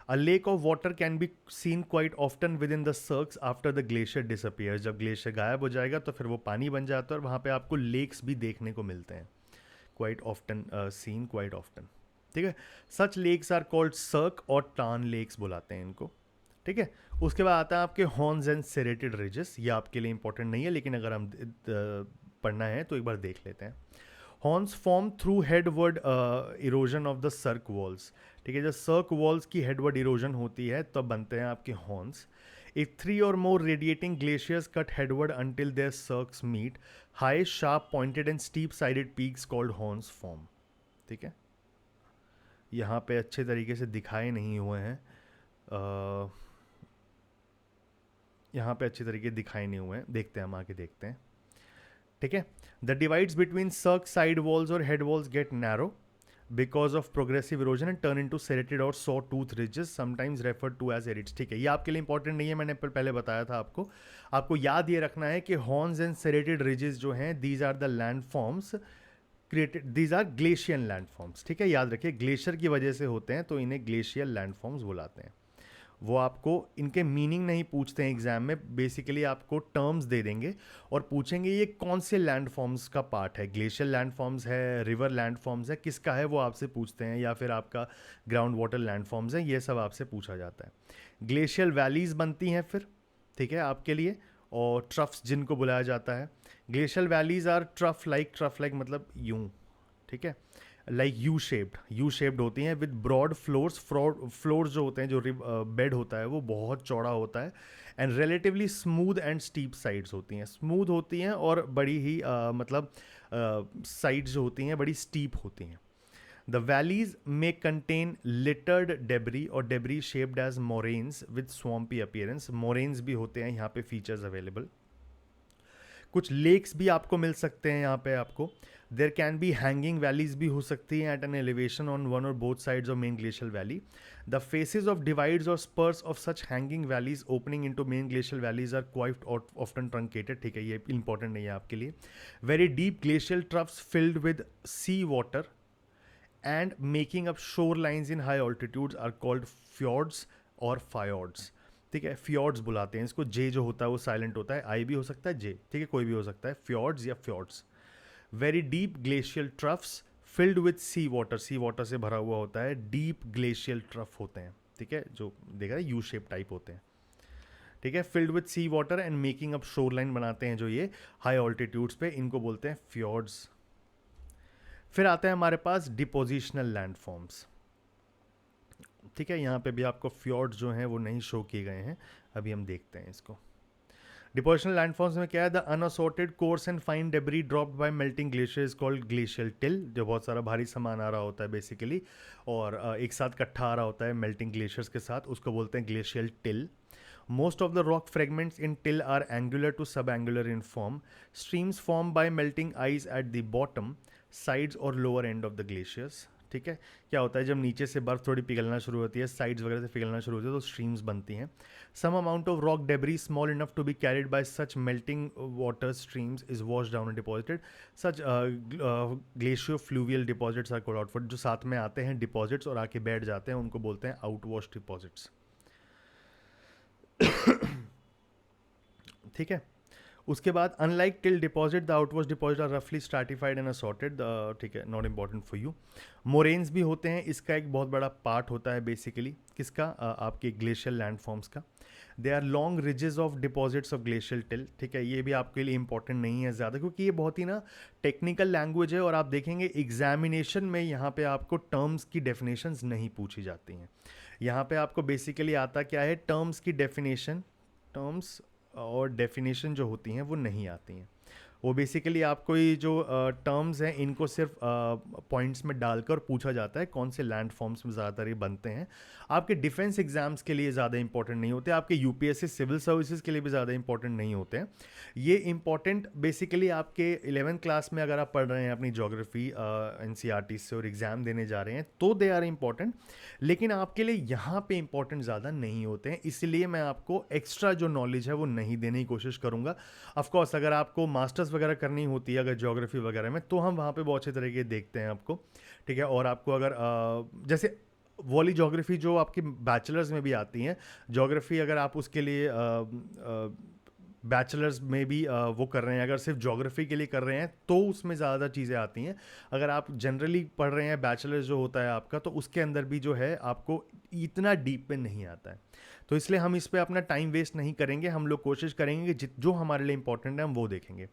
Speaker 1: a lake of water can be seen quite often within the cirques after the glacier disappears, जब ग्लेशियर गायब हो जाएगा तो फिर वो पानी बन जाता है और वहाँ पे आपको लेक्स भी देखने को मिलते हैं, quite often seen, quite often, ठीक है। Such lakes are called cirque और टान लेक्स बुलाते हैं इनको, ठीक है। उसके बाद आता है आपके हॉर्न्स एंड सेरेटेड रिजेस, ये आपके लिए इंपॉर्टेंट नहीं है लेकिन अगर हम पढ़ना है तो एक बार देख लेते हैं। Horns form through headward erosion of the cirque walls, ठीक है, जब सर्क वॉल्स की हेडवर्ड इरोजन होती है तब बनते हैं आपके horns. If 3 or more radiating glaciers cut headward until their cirques meet, high, sharp, pointed and steep-sided peaks called horns form, ठीक है। यहाँ पे अच्छे तरीके से दिखाए नहीं हुए हैं, यहाँ पे अच्छे तरीके दिखाए नहीं हुए हैं, देखते हैं, हम आके देखते हैं, ठीक है। The divides between cirque side walls or head walls get narrow because of progressive erosion and turn into serrated or saw tooth ridges, sometimes referred to as aretes, ठीक है। ये आपके लिए इंपॉर्टेंट नहीं है, मैंने पहले बताया था आपको याद ये रखना है कि हॉर्न्स एंड सेरेटेड रिजेस जो हैं, these are the land forms created, these are glacial land forms, ठीक है, याद रखिए ग्लेशियर की वजह से होते हैं तो इन्हें ग्लेशियल लैंड फॉर्म्स बुलाते हैं। वो आपको इनके मीनिंग नहीं पूछते हैं एग्जाम में, बेसिकली आपको टर्म्स दे देंगे और पूछेंगे ये कौन से लैंड फॉर्म्स का पार्ट है, ग्लेशियल लैंड फॉर्म्स है, रिवर लैंड फॉर्म्स है, किसका है वो आपसे पूछते हैं, या फिर आपका ग्राउंड वाटर लैंड फॉर्म्स है, ये सब आपसे पूछा जाता है। ग्लेशियल वैलीज बनती हैं फिर, ठीक है, आपके लिए, और ट्रफ्स जिनको बुलाया जाता है। Glacial valleys are trough like मतलब यूं, ठीक है, लाइक यू शेप्ड होती हैं विद ब्रॉड फ्लोर्स जो होते हैं, जो बेड होता है वो बहुत चौड़ा होता है, and relatively smooth and steep sides होती हैं, स्मूथ होती हैं और बड़ी ही मतलब साइड्स जो होती हैं बड़ी स्टीप होती हैं। The valleys may contain littered debris or debris shaped as moraines with swampy appearance, moraines भी होते हैं यहाँ पे फीचर्स अवेलेबल। कुछ लेक्स भी आपको मिल सकते हैं यहाँ पे आपको। There can be hanging valleys भी हो सकती हैं at an elevation on one or both sides of main glacial valley. The faces of divides or spurs of such hanging valleys opening into main glacial valleys are quite often truncated, ठीक है, ये इंपॉर्टेंट नहीं है आपके लिए। Very deep glacial troughs filled with sea water and making up shore lines in high altitudes are called फ्योर्ड्स और फायोर्ड्स, ठीक है, फ्योर्ड्स बुलाते हैं इसको, जे जो होता है वो साइलेंट होता है, आई भी हो सकता है जे, ठीक है, कोई भी हो सकता है, फ्योर्ड्स या fjords. Very deep glacial troughs filled with sea water से भरा हुआ होता है, डीप ग्लेशियल ट्रफ होते हैं, ठीक है, जो देखा है यू शेप टाइप होते हैं, ठीक है, filled with sea water and making up shore line बनाते हैं जो ये हाई ऑल्टीट्यूड्स पे, इनको बोलते हैं फ्योर्ड्स। फिर आते हैं हमारे पास डिपोजिशनल लैंडफॉर्म्स, ठीक है, यहाँ पे भी आपको फ्योर्ड्स जो हैं वो नहीं शो किए गए हैं, अभी हम देखते हैं इसको। डिपोजिशनल लैंडफॉर्म्स में क्या है, the unassorted coarse and fine debris dropped by melting glacier is called glacial till, जो बहुत सारा भारी सामान आ रहा होता है बेसिकली और एक साथ इकट्ठा आ रहा होता है मेल्टिंग ग्लेशियर्स के साथ, उसको बोलते हैं glacial till. Most of the rock fragments in till are angular to subangular in form. Streams formed by melting ice at the bottom, sides or lower end of the glaciers. ठीक है, क्या होता है जब नीचे से बर्फ थोड़ी पिघलना शुरू होती है, साइड्स वगैरह से पिघलना शुरू होती है तो स्ट्रीम्स बनती हैं। Some amount of rock debris small enough to be carried by such melting water streams is wash down and deposited, such glacio fluvial deposits are called outward, जो साथ में आते हैं डिपॉजिट्स और आके बैठ जाते हैं उनको बोलते हैं आउटवॉश डिपॉजिट्स, ठीक है। उसके बाद unlike till deposit the outwash deposit are रफली स्ट्रैटिफाइड एंड असॉर्टेड, ठीक है, not important for you. Moraines भी होते हैं, इसका एक बहुत बड़ा पार्ट होता है बेसिकली किसका, आपके ग्लेशियल लैंडफॉर्म्स का। They are long ridges of deposits of glacial till, ठीक है, ये भी आपके लिए इंपॉर्टेंट नहीं है ज़्यादा क्योंकि ये बहुत ही ना टेक्निकल लैंग्वेज है और आप देखेंगे एग्जामिनेशन में यहाँ पे आपको टर्म्स की डेफिनेशंस नहीं पूछी जाती हैं। यहाँ पे आपको बेसिकली आता क्या है, टर्म्स की डेफिनेशन, टर्म्स और डेफिनेशन जो होती हैं वो नहीं आती हैं, वो बेसिकली आपको ये जो टर्म्स हैं इनको सिर्फ पॉइंट्स में डालकर पूछा जाता है कौन से लैंड फॉर्म्स में ज़्यादातर ये बनते हैं। आपके डिफेंस एग्जाम्स के लिए ज़्यादा इंपॉर्टेंट नहीं होते, आपके यूपीएससी सिविल सर्विसेज के लिए भी ज़्यादा इंपॉर्टेंट नहीं होते हैं। ये इंपॉर्टेंट बेसिकली आपके 11th क्लास में अगर आप पढ़ रहे हैं अपनी जोग्राफी एनसीईआरटी से और एग्ज़ाम देने जा रहे हैं तो दे आर इंपॉर्टेंट, लेकिन आपके लिए यहाँ पे इंपॉर्टेंट ज़्यादा नहीं होते हैं, इसलिए मैं आपको एक्स्ट्रा जो नॉलेज है वो नहीं देने की कोशिश करूँगा। ऑफकोर्स अगर आपको मास्टर्स वगैरह करनी होती है अगर ज्योग्राफी वगैरह में तो हम वहाँ पे बहुत अच्छे तरीके देखते हैं आपको, ठीक है, और आपको अगर जैसे वाली ज्योग्राफी जो आपकी बैचलर्स में भी आती हैं, ज्योग्राफी अगर आप उसके लिए बैचलर्स में भी वो कर रहे हैं, अगर सिर्फ ज्योग्राफी के लिए कर रहे हैं तो उसमें ज़्यादा चीज़ें आती हैं। अगर आप जनरली पढ़ रहे हैं बैचलर्स जो होता है आपका तो उसके अंदर भी जो है आपको इतना डीप में नहीं आता है, तो इसलिए हम इस पर अपना टाइम वेस्ट नहीं करेंगे, हम लोग कोशिश करेंगे कि जो हमारे लिए इंपॉर्टेंट है हम वो देखेंगे।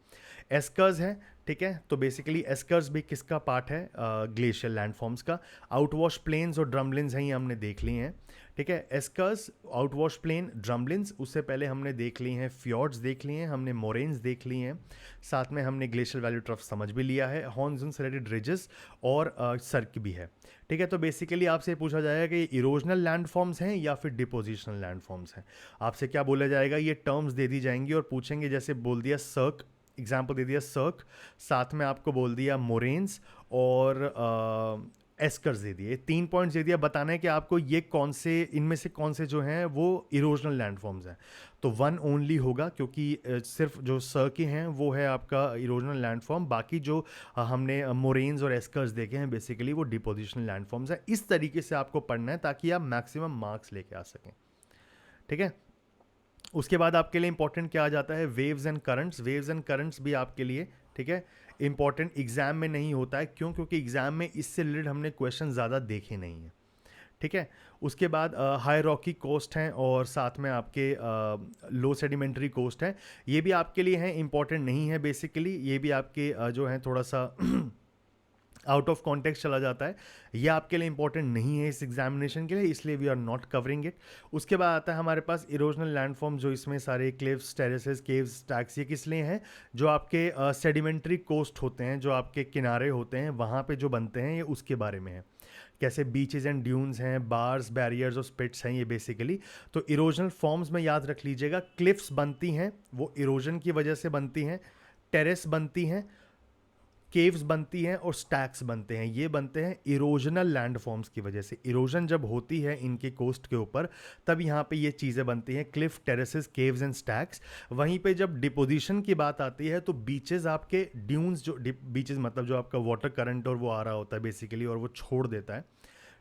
Speaker 1: एस्कर्स है, ठीक है, तो बेसिकली एस्कर्स भी किसका पार्ट है, ग्लेशियल लैंडफॉर्म्स का। आउटवॉश प्लेन्स और ड्रमलिन्स हैं ये हमने देख लिए हैं, ठीक है, एस्कर्स, आउटवॉश प्लेन, ड्रमलिन्स, उससे पहले हमने देख लिए हैं फ्योर्ड्स देख लिए हैं, हमने मोरेन्स देख लिए हैं, साथ में हमने ग्लेशियल वैली ट्रफ समझ भी लिया है, हॉर्न्स एंड सेरेटेड रिजेस और सर्क भी है, ठीक है। तो बेसिकली आपसे पूछा जाएगा कि ये इरोजनल लैंडफॉर्म्स हैं या फिर डिपोजिशनल लैंडफॉर्म्स हैं। आपसे क्या बोला जाएगा, ये टर्म्स दे दी जाएंगी और पूछेंगे, जैसे बोल दिया सर्क, एग्जाम्पल दे दिया सर्क, साथ में आपको बोल दिया मोरेन्स और एस्कर्स दे दिए, 3 पॉइंट्स दे दिया, बताना है कि आपको ये कौन से इनमें से कौन से जो हैं वो इरोजनल लैंडफॉर्म्स हैं, तो 1 ओनली होगा क्योंकि सिर्फ जो सर्की हैं वो है आपका इरोजनल लैंडफॉर्म, बाकी जो हमने मोरेन्स और एस्कर्स देखे हैं बेसिकली वो डिपोजिशनल लैंडफॉर्म्स हैं। इस तरीके से आपको पढ़ना है ताकि आप मैक्सिमम मार्क्स लेके आ सकें। ठीक है। उसके बाद आपके लिए इंपॉर्टेंट क्या आ जाता है, waves and currents. Waves and currents भी आपके लिए, ठीक है, इंपॉर्टेंट एग्जाम में नहीं होता है। क्यों? क्योंकि एग्जाम में इससे रिलेटेड हमने क्वेश्चन ज़्यादा देखे नहीं हैं, ठीक है। उसके बाद हाई रॉकी कोस्ट हैं और साथ में आपके लो सेडिमेंट्री कोस्ट हैं। ये भी आपके लिए हैं, इंपॉर्टेंट नहीं है बेसिकली। ये भी आपके जो हैं थोड़ा सा आउट ऑफ कॉन्टेक्स्ट चला जाता है। ये आपके लिए इंपॉर्टेंट नहीं है इस एग्जामिनेशन के लिए, इसलिए we are not covering it. उसके बाद आता है हमारे पास इरोजनल लैंडफॉर्म, जो इसमें सारे क्लिफ्स, टेरेसेस, केव्स, स्टैक्स, ये किस लिए हैं? जो आपके सेडिमेंट्री कोस्ट होते हैं, जो आपके किनारे होते हैं, वहाँ पे जो बनते हैं, ये उसके बारे में है। कैसे बीचेस एंड ड्यून्स हैं, बार्स, बैरियर्स और स्पिट्स हैं ये बेसिकली। तो इरोजनल फॉर्म्स में याद रख लीजिएगा, क्लिफ्स बनती हैं वो इरोजन की वजह से बनती हैं, टेरेस बनती हैं, केव्स बनती हैं और स्टैक्स बनते हैं। ये बनते हैं इरोजनल लैंड फॉर्म्स की वजह से। इरोजन जब होती है इनके कोस्ट के ऊपर, तब यहाँ पे ये चीज़ें बनती हैं, Cliff, terraces, caves and stacks. वहीं पे जब डिपोजिशन की बात आती है तो बीचेस, आपके ड्यून्स, जो बीचेस मतलब जो आपका वाटर करंट और वो आ रहा होता है बेसिकली, और वो छोड़ देता है,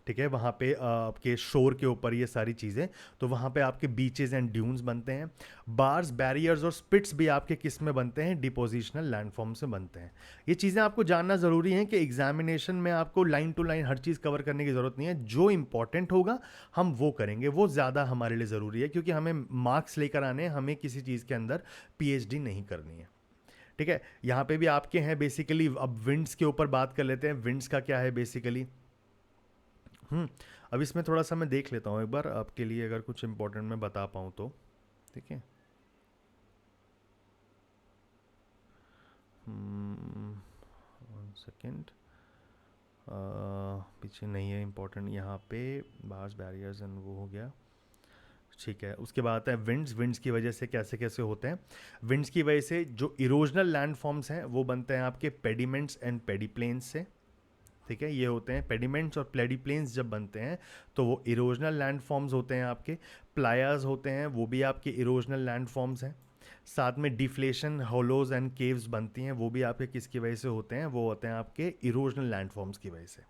Speaker 1: ठीक है, वहाँ पे आपके शोर के ऊपर ये सारी चीज़ें, तो वहाँ पे आपके बीचेस एंड ड्यून्स बनते हैं। बार्स, बैरियर्स और स्पिट्स भी आपके किस में बनते हैं? डिपोजिशनल लैंडफॉर्म से बनते हैं। ये चीज़ें आपको जानना ज़रूरी है कि एग्जामिनेशन में आपको लाइन टू लाइन हर चीज़ कवर करने की ज़रूरत नहीं है। जो इंपॉर्टेंट होगा हम वो करेंगे, वो ज़्यादा हमारे लिए ज़रूरी है, क्योंकि हमें मार्क्स लेकर आने हैं, हमें किसी चीज़ के अंदर पीएचडी नहीं करनी है, ठीक है। यहाँ पे भी आपके हैं बेसिकली। अब विंड्स के ऊपर बात कर लेते हैं। विंड्स का क्या है बेसिकली? अब इसमें थोड़ा सा मैं देख लेता हूँ एक बार आपके लिए, अगर कुछ इंपॉर्टेंट मैं बता पाऊँ तो, ठीक है। वन सेकेंड, पीछे नहीं है इंपॉर्टेंट यहाँ पे। बार्स, बैरियर्स एंड वो हो गया, ठीक है। उसके बाद आता है विंड्स। विंड्स की वजह से कैसे कैसे होते हैं? विंड्स की वजह से जो इरोजनल लैंड फॉर्म्स हैं वो बनते हैं आपके पेडिमेंट्स एंड पेडिप्लेन्स से, ठीक है। ये होते हैं पेडिमेंट्स और प्लेडिप्लेन्स। जब बनते हैं तो वो इरोजनल लैंड फॉर्म्स होते हैं आपके। प्लायाज होते हैं, वो भी आपके इरोजनल लैंड फॉर्म्स हैं। साथ में डिफ्लेशन, होलोज एंड केव्स बनती हैं, वो भी आपके किसकी वजह से होते हैं? वो होते हैं आपके इरोजनल लैंड फॉर्म्स की वजह से,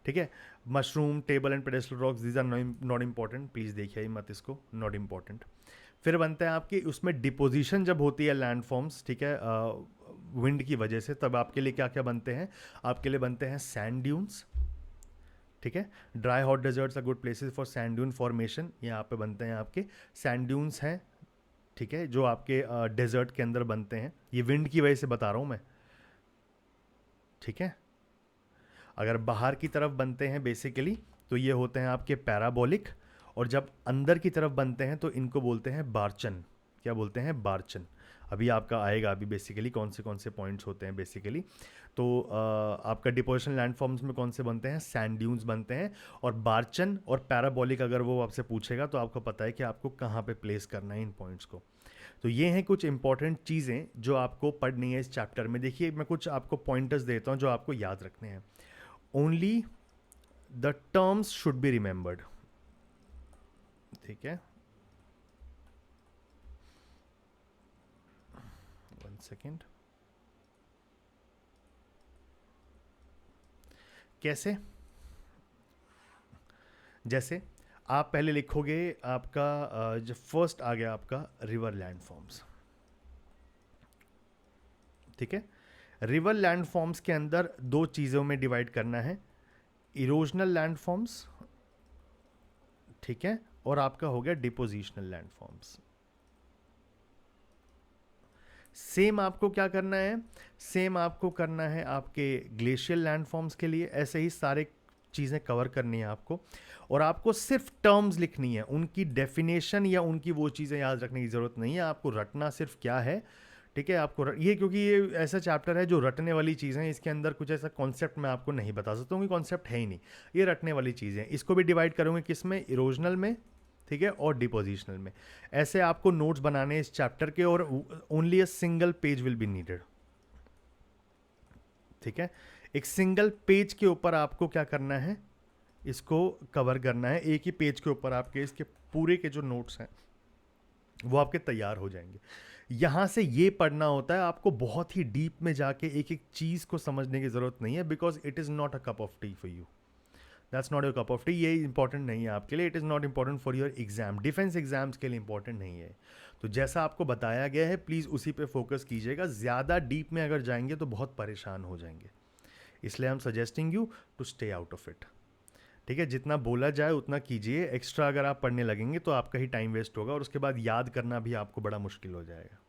Speaker 1: ठीक है। Mushroom, table and pedestal rocks, these are not important, please देखिए मत इसको, नॉट इंपॉर्टेंट। फिर बनता है आपकी, उसमें डिपोजिशन जब होती है लैंड फॉर्म्स, ठीक है, विंड की वजह से, तब आपके लिए क्या क्या बनते हैं? आपके लिए बनते हैं सैंड ड्यून्स, ठीक है। Dry hot deserts are good places for sand dune formation. यहाँ पे बनते हैं आपके सैंड ड्यून्स हैं, ठीक है, जो आपके डेजर्ट के अंदर बनते हैं। ये विंड की वजह से बता रहा हूँ मैं, ठीक है। अगर बाहर की तरफ बनते हैं बेसिकली तो ये होते हैं आपके पैराबोलिक, और जब अंदर की तरफ बनते हैं तो इनको बोलते हैं बार्चन। क्या बोलते हैं? बार्चन। अभी आपका आएगा अभी बेसिकली कौन से पॉइंट्स होते हैं बेसिकली। तो आपका डिपोजिशन लैंडफॉर्म्स में कौन से बनते हैं? सैंड ड्यून्स बनते हैं। और बार्चन और पैराबोलिक अगर वो आपसे पूछेगा तो आपको पता है कि आपको कहाँ पे प्लेस करना है इन पॉइंट्स को। तो ये हैं कुछ इंपॉर्टेंट चीज़ें जो आपको पढ़नी है इस चैप्टर में। देखिए मैं कुछ आपको पॉइंटर्स देता हूँ जो आपको याद रखने हैं। Only the terms should be remembered, ठीक है। वन सेकेंड, कैसे? जैसे आप पहले लिखोगे आपका जो फर्स्ट आ गया आपका रिवर लैंडफॉर्म्स, ठीक है। रिवर लैंडफॉर्म्स के अंदर दो चीज़ों में डिवाइड करना है, इरोजनल लैंडफॉर्म्स, ठीक है, और आपका हो गया डिपोजिशनल लैंडफॉर्म्स। सेम आपको क्या करना है? सेम आपको करना है आपके ग्लेशियल लैंडफॉर्म्स के लिए। ऐसे ही सारे चीज़ें कवर करनी है आपको, और आपको सिर्फ टर्म्स लिखनी है, उनकी डेफिनेशन या उनकी वो चीज़ें याद रखने की ज़रूरत नहीं है। आपको रटना सिर्फ क्या है, ठीक है। आपको ये, क्योंकि ये ऐसा चैप्टर है जो रटने वाली चीज़ें हैं, इसके अंदर कुछ ऐसा कॉन्सेप्ट मैं आपको नहीं बता सकता हूँ कि कॉन्सेप्ट है ही नहीं, ये रटने वाली चीज़ें। इसको भी डिवाइड करूँगे किस में? इरोजनल में, ठीक है, और डिपोजिशनल में। ऐसे आपको नोट्स बनाने इस चैप्टर के, और only a single page will be needed, ठीक है। एक सिंगल पेज के ऊपर आपको क्या करना है? इसको कवर करना है। एक ही पेज के ऊपर आपके इसके पूरे के जो नोट्स हैं वो आपके तैयार हो जाएंगे। यहाँ से ये पढ़ना होता है, आपको बहुत ही डीप में जाके एक एक चीज़ को समझने की ज़रूरत नहीं है, because it is not a cup of T for you. That's not your cup of T, ये इंपॉर्टेंट नहीं है आपके लिए, it is not important for your exam, defence exams के लिए इंपॉर्टेंट नहीं है। तो जैसा आपको बताया गया है प्लीज़ उसी पे फोकस कीजिएगा, ज़्यादा डीप में अगर जाएंगे तो बहुत परेशान हो जाएंगे, इसलिए I am suggesting you to stay out of it. ठीक है, जितना बोला जाए उतना कीजिए, एक्स्ट्रा अगर आप पढ़ने लगेंगे तो आपका ही टाइम वेस्ट होगा और उसके बाद याद करना भी आपको बड़ा मुश्किल हो जाएगा।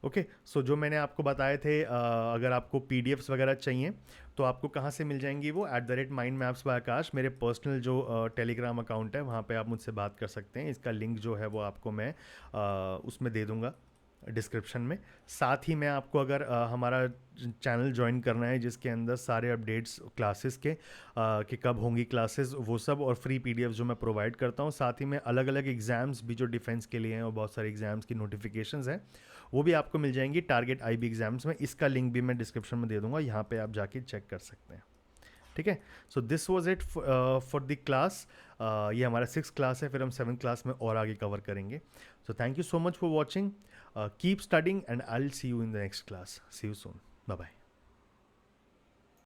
Speaker 1: ओके, सो जो मैंने आपको बताए थे, अगर आपको पीडीएफ्स वगैरह चाहिए तो आपको कहाँ से मिल जाएंगी वो, @MindMapsByAkash मेरे पर्सनल जो टेलीग्राम अकाउंट है वहाँ पे आप मुझसे बात कर सकते हैं। इसका लिंक जो है वो आपको मैं उसमें दे दूँगा डिस्क्रिप्शन में। साथ ही मैं आपको अगर हमारा चैनल ज्वाइन करना है जिसके अंदर सारे अपडेट्स क्लासेस के कि कब होंगी क्लासेस वो सब, और फ्री पीडीएफ जो मैं प्रोवाइड करता हूँ, साथ ही में अलग अलग एग्ज़ाम्स भी जो डिफेंस के लिए हैं और बहुत सारे एग्ज़ाम्स की नोटिफिकेशंस हैं वो भी आपको मिल जाएंगी टारगेट आईबी एग्ज़ाम्स में। इसका लिंक भी मैं डिस्क्रिप्शन में दे दूंगा, यहाँ पे आप जाके चेक कर सकते हैं। ठीक है, so this was it for the class. ये हमारा 6th क्लास है, फिर हम 7th क्लास में और आगे कवर करेंगे। So thank you so much for watching, keep studying and I will see you in the next class, see you soon, bye bye.